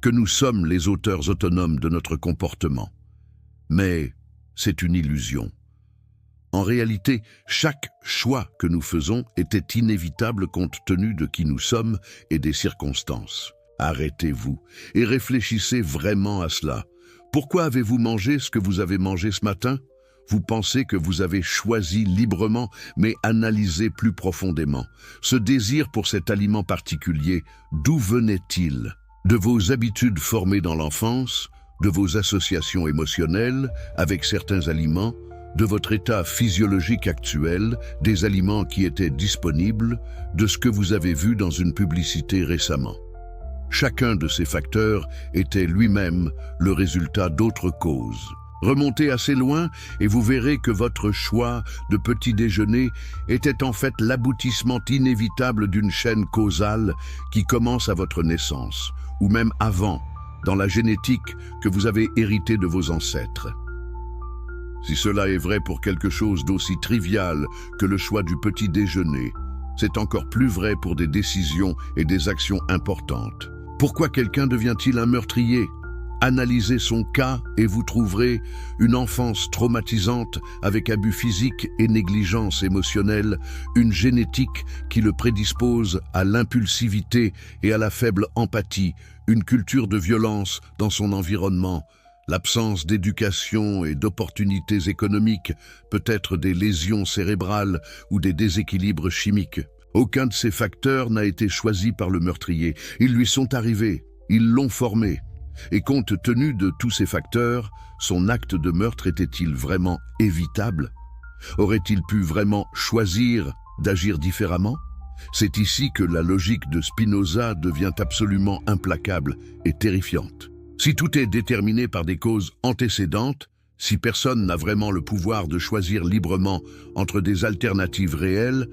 que nous sommes les auteurs autonomes de notre comportement. Mais c'est une illusion. En réalité, chaque choix que nous faisons était inévitable compte tenu de qui nous sommes et des circonstances. Arrêtez-vous et réfléchissez vraiment à cela. Pourquoi avez-vous mangé ce que vous avez mangé ce matin? Vous pensez que vous avez choisi librement, mais analysez plus profondément. Ce désir pour cet aliment particulier, d'où venait-il? De vos habitudes formées dans l'enfance, de vos associations émotionnelles avec certains aliments, de votre état physiologique actuel, des aliments qui étaient disponibles, de ce que vous avez vu dans une publicité récemment. Chacun de ces facteurs était lui-même le résultat d'autres causes. Remontez assez loin et vous verrez que votre choix de petit déjeuner était en fait l'aboutissement inévitable d'une chaîne causale qui commence à votre naissance, ou même avant, dans la génétique que vous avez héritée de vos ancêtres. Si cela est vrai pour quelque chose d'aussi trivial que le choix du petit déjeuner, c'est encore plus vrai pour des décisions et des actions importantes. Pourquoi quelqu'un devient-il un meurtrier? Analysez son cas et vous trouverez une enfance traumatisante avec abus physiques et négligence émotionnelle, une génétique qui le prédispose à l'impulsivité et à la faible empathie, une culture de violence dans son environnement, l'absence d'éducation et d'opportunités économiques, peut-être des lésions cérébrales ou des déséquilibres chimiques. Aucun de ces facteurs n'a été choisi par le meurtrier. Ils lui sont arrivés, ils l'ont formé. Et compte tenu de tous ces facteurs, son acte de meurtre était-il vraiment évitable? Aurait-il pu vraiment choisir d'agir différemment? C'est ici que la logique de Spinoza devient absolument implacable et terrifiante. Si tout est déterminé par des causes antécédentes, si personne n'a vraiment le pouvoir de choisir librement entre des alternatives réelles,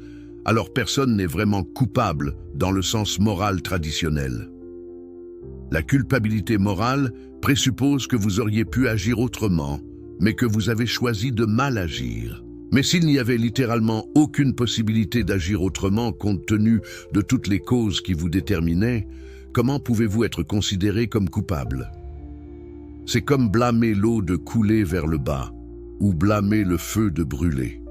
alors personne n'est vraiment coupable dans le sens moral traditionnel. La culpabilité morale présuppose que vous auriez pu agir autrement, mais que vous avez choisi de mal agir. Mais s'il n'y avait littéralement aucune possibilité d'agir autrement compte tenu de toutes les causes qui vous déterminaient, comment pouvez-vous être considéré comme coupable? C'est comme blâmer l'eau de couler vers le bas, ou blâmer le feu de brûler.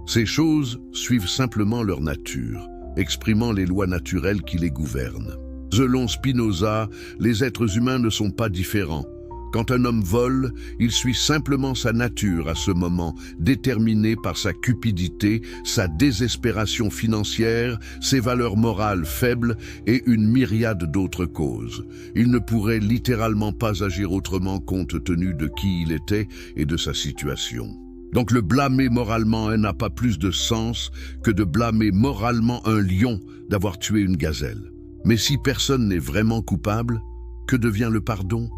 Ces choses suivent simplement leur nature, exprimant les lois naturelles qui les gouvernent. Selon Spinoza, les êtres humains ne sont pas différents. Quand un homme vole, il suit simplement sa nature à ce moment, déterminé par sa cupidité, sa désespération financière, ses valeurs morales faibles et une myriade d'autres causes. Il ne pourrait littéralement pas agir autrement compte tenu de qui il était et de sa situation. Donc le blâmer moralement n'a pas plus de sens que de blâmer moralement un lion d'avoir tué une gazelle. Mais si personne n'est vraiment coupable, que devient le pardon?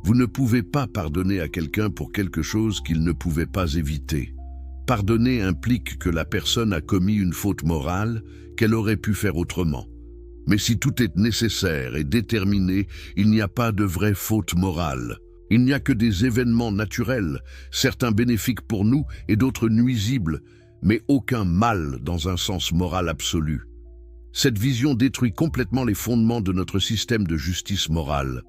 Vous ne pouvez pas pardonner à quelqu'un pour quelque chose qu'il ne pouvait pas éviter. Pardonner implique que la personne a commis une faute morale qu'elle aurait pu faire autrement. Mais si tout est nécessaire et déterminé, il n'y a pas de vraie faute morale. Il n'y a que des événements naturels, certains bénéfiques pour nous et d'autres nuisibles, mais aucun mal dans un sens moral absolu. Cette vision détruit complètement les fondements de notre système de justice morale.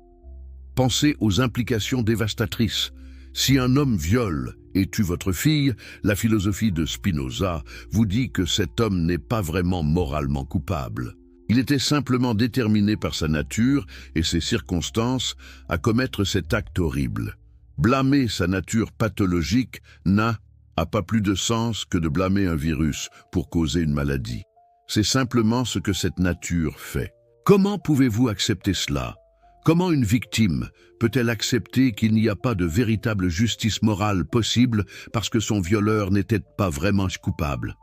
Pensez aux implications dévastatrices. Si un homme viole et tue votre fille, la philosophie de Spinoza vous dit que cet homme n'est pas vraiment moralement coupable. Il était simplement déterminé par sa nature et ses circonstances à commettre cet acte horrible. Blâmer sa nature pathologique n'a pas plus de sens que de blâmer un virus pour causer une maladie. C'est simplement ce que cette nature fait. Comment pouvez-vous accepter cela? Comment une victime peut-elle accepter qu'il n'y a pas de véritable justice morale possible parce que son violeur n'était pas vraiment coupable?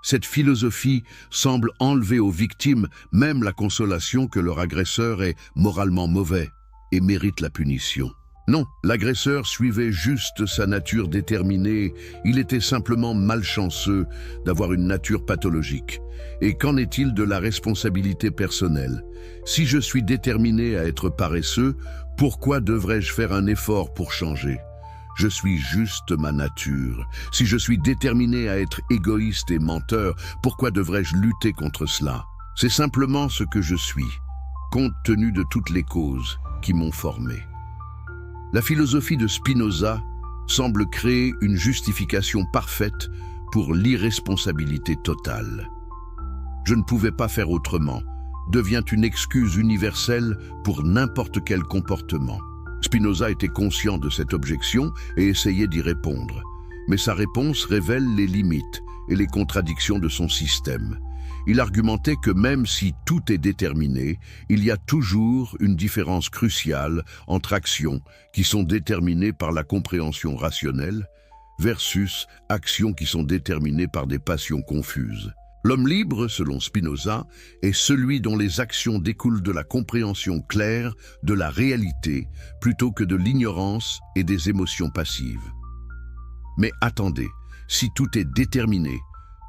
Cette philosophie semble enlever aux victimes même la consolation que leur agresseur est moralement mauvais et mérite la punition. Non, l'agresseur suivait juste sa nature déterminée, il était simplement malchanceux d'avoir une nature pathologique. Et qu'en est-il de la responsabilité personnelle? Si je suis déterminé à être paresseux, pourquoi devrais-je faire un effort pour changer? Je suis juste ma nature. Si je suis déterminé à être égoïste et menteur, pourquoi devrais-je lutter contre cela? C'est simplement ce que je suis, compte tenu de toutes les causes qui m'ont formé. La philosophie de Spinoza semble créer une justification parfaite pour l'irresponsabilité totale. « Je ne pouvais pas faire autrement » devient une excuse universelle pour n'importe quel comportement. Spinoza était conscient de cette objection et essayait d'y répondre. Mais sa réponse révèle les limites et les contradictions de son système. Il argumentait que même si tout est déterminé, il y a toujours une différence cruciale entre actions qui sont déterminées par la compréhension rationnelle versus actions qui sont déterminées par des passions confuses. L'homme libre, selon Spinoza, est celui dont les actions découlent de la compréhension claire de la réalité plutôt que de l'ignorance et des émotions passives. Mais attendez, si tout est déterminé,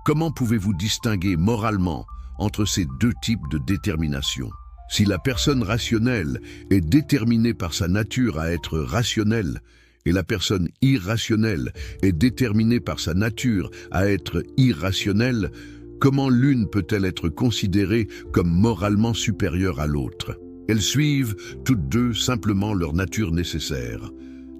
comment pouvez-vous distinguer moralement entre ces deux types de détermination? Si la personne rationnelle est déterminée par sa nature à être rationnelle, et la personne irrationnelle est déterminée par sa nature à être irrationnelle, comment l'une peut-elle être considérée comme moralement supérieure à l'autre? Elles suivent toutes deux simplement leur nature nécessaire.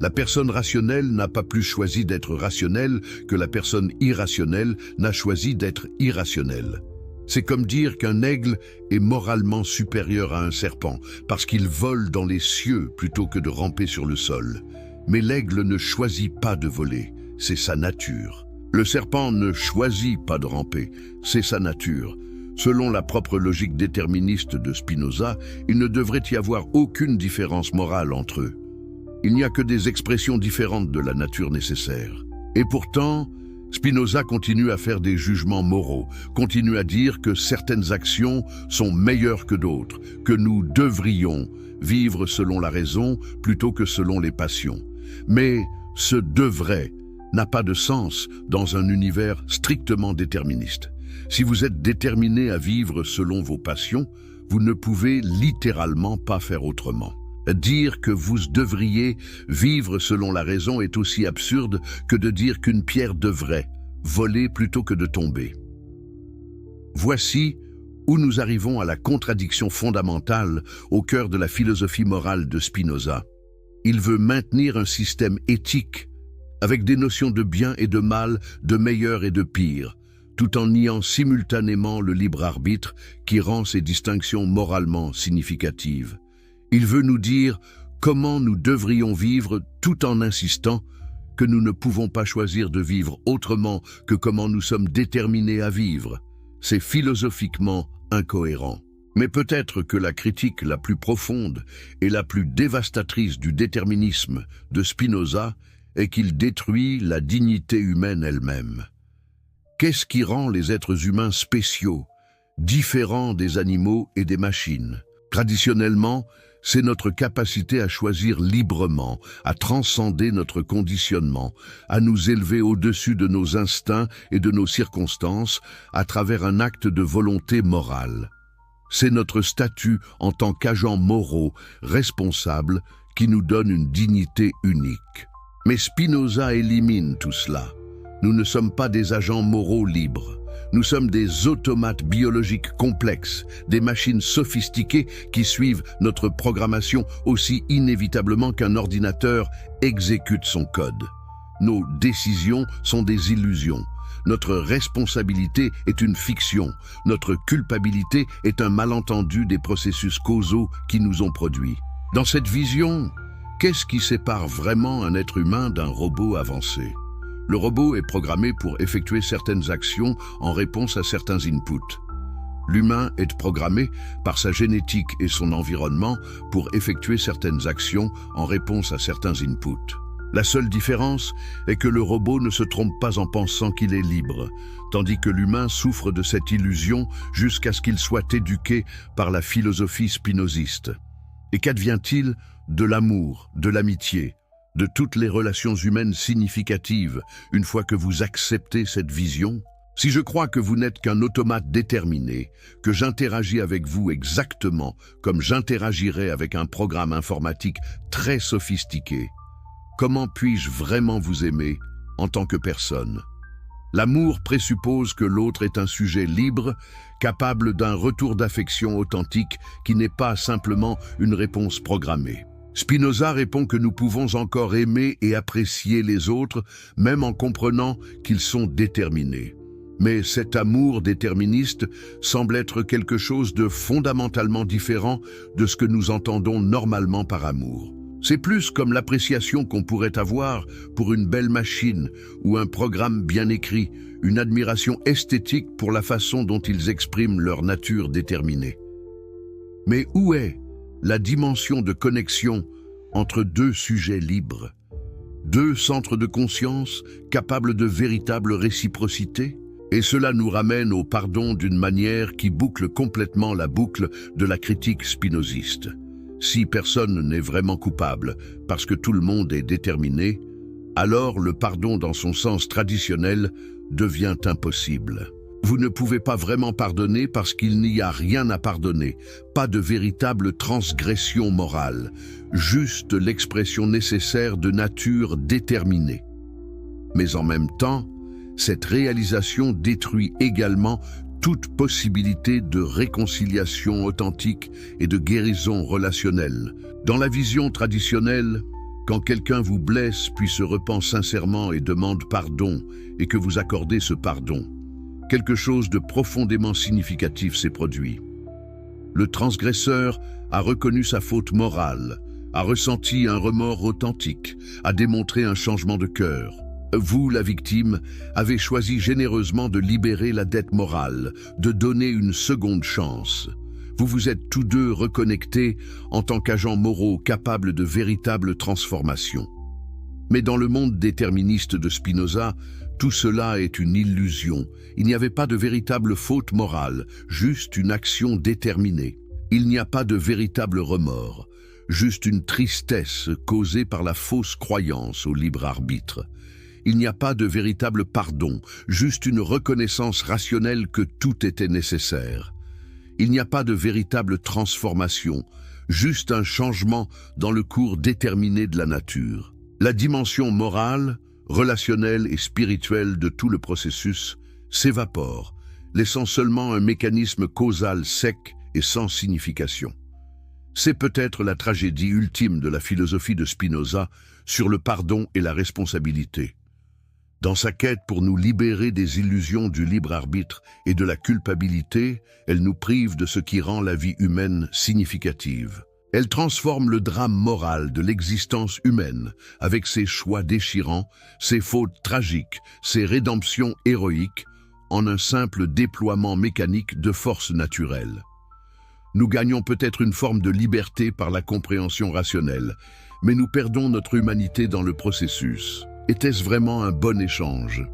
La personne rationnelle n'a pas plus choisi d'être rationnelle que la personne irrationnelle n'a choisi d'être irrationnelle. C'est comme dire qu'un aigle est moralement supérieur à un serpent parce qu'il vole dans les cieux plutôt que de ramper sur le sol. Mais l'aigle ne choisit pas de voler, c'est sa nature. Le serpent ne choisit pas de ramper, c'est sa nature. Selon la propre logique déterministe de Spinoza, il ne devrait y avoir aucune différence morale entre eux. Il n'y a que des expressions différentes de la nature nécessaire. Et pourtant, Spinoza continue à faire des jugements moraux, continue à dire que certaines actions sont meilleures que d'autres, que nous devrions vivre selon la raison plutôt que selon les passions. Mais ce « devrait » n'a pas de sens dans un univers strictement déterministe. Si vous êtes déterminé à vivre selon vos passions, vous ne pouvez littéralement pas faire autrement. Dire que vous devriez vivre selon la raison est aussi absurde que de dire qu'une pierre devrait voler plutôt que de tomber. Voici où nous arrivons à la contradiction fondamentale au cœur de la philosophie morale de Spinoza. Il veut maintenir un système éthique avec des notions de bien et de mal, de meilleur et de pire, tout en niant simultanément le libre arbitre qui rend ces distinctions moralement significatives. Il veut nous dire comment nous devrions vivre tout en insistant que nous ne pouvons pas choisir de vivre autrement que comment nous sommes déterminés à vivre. C'est philosophiquement incohérent. Mais peut-être que la critique la plus profonde et la plus dévastatrice du déterminisme de Spinoza est qu'il détruit la dignité humaine elle-même. Qu'est-ce qui rend les êtres humains spéciaux, différents des animaux et des machines? Traditionnellement, c'est notre capacité à choisir librement, à transcender notre conditionnement, à nous élever au-dessus de nos instincts et de nos circonstances à travers un acte de volonté morale. C'est notre statut en tant qu'agents moraux, responsables, qui nous donne une dignité unique. Mais Spinoza élimine tout cela. Nous ne sommes pas des agents moraux libres. Nous sommes des automates biologiques complexes, des machines sophistiquées qui suivent notre programmation aussi inévitablement qu'un ordinateur exécute son code. Nos décisions sont des illusions. Notre responsabilité est une fiction. Notre culpabilité est un malentendu des processus causaux qui nous ont produits. Dans cette vision, qu'est-ce qui sépare vraiment un être humain d'un robot avancé? Le robot est programmé pour effectuer certaines actions en réponse à certains inputs. L'humain est programmé par sa génétique et son environnement pour effectuer certaines actions en réponse à certains inputs. La seule différence est que le robot ne se trompe pas en pensant qu'il est libre, tandis que l'humain souffre de cette illusion jusqu'à ce qu'il soit éduqué par la philosophie spinoziste. Et qu'advient-il de l'amour, de l'amitié, de toutes les relations humaines significatives une fois que vous acceptez cette vision? Si je crois que vous n'êtes qu'un automate déterminé, que j'interagis avec vous exactement comme j'interagirais avec un programme informatique très sophistiqué, comment puis-je vraiment vous aimer en tant que personne? L'amour présuppose que l'autre est un sujet libre, capable d'un retour d'affection authentique qui n'est pas simplement une réponse programmée. Spinoza répond que nous pouvons encore aimer et apprécier les autres, même en comprenant qu'ils sont déterminés. Mais cet amour déterministe semble être quelque chose de fondamentalement différent de ce que nous entendons normalement par amour. C'est plus comme l'appréciation qu'on pourrait avoir pour une belle machine ou un programme bien écrit, une admiration esthétique pour la façon dont ils expriment leur nature déterminée. Mais où est la dimension de connexion entre deux sujets libres, deux centres de conscience capables de véritable réciprocité? Et cela nous ramène au pardon d'une manière qui boucle complètement la boucle de la critique spinoziste. Si personne n'est vraiment coupable parce que tout le monde est déterminé, alors le pardon dans son sens traditionnel devient impossible. Vous ne pouvez pas vraiment pardonner parce qu'il n'y a rien à pardonner, pas de véritable transgression morale, juste l'expression nécessaire de nature déterminée. Mais en même temps, cette réalisation détruit également toute possibilité de réconciliation authentique et de guérison relationnelle. Dans la vision traditionnelle, quand quelqu'un vous blesse puis se repent sincèrement et demande pardon et que vous accordez ce pardon, quelque chose de profondément significatif s'est produit. Le transgresseur a reconnu sa faute morale, a ressenti un remords authentique, a démontré un changement de cœur. Vous, la victime, avez choisi généreusement de libérer la dette morale, de donner une seconde chance. Vous vous êtes tous deux reconnectés en tant qu'agents moraux capables de véritable transformation. Mais dans le monde déterministe de Spinoza, tout cela est une illusion. Il n'y avait pas de véritable faute morale, juste une action déterminée. Il n'y a pas de véritable remords, juste une tristesse causée par la fausse croyance au libre arbitre. Il n'y a pas de véritable pardon, juste une reconnaissance rationnelle que tout était nécessaire. Il n'y a pas de véritable transformation, juste un changement dans le cours déterminé de la nature. La dimension morale, relationnelle et spirituelle de tout le processus s'évapore, laissant seulement un mécanisme causal sec et sans signification. C'est peut-être la tragédie ultime de la philosophie de Spinoza sur le pardon et la responsabilité. Dans sa quête pour nous libérer des illusions du libre arbitre et de la culpabilité, elle nous prive de ce qui rend la vie humaine significative. Elle transforme le drame moral de l'existence humaine, avec ses choix déchirants, ses fautes tragiques, ses rédemptions héroïques, en un simple déploiement mécanique de forces naturelles. Nous gagnons peut-être une forme de liberté par la compréhension rationnelle, mais nous perdons notre humanité dans le processus. Était-ce vraiment un bon échange ?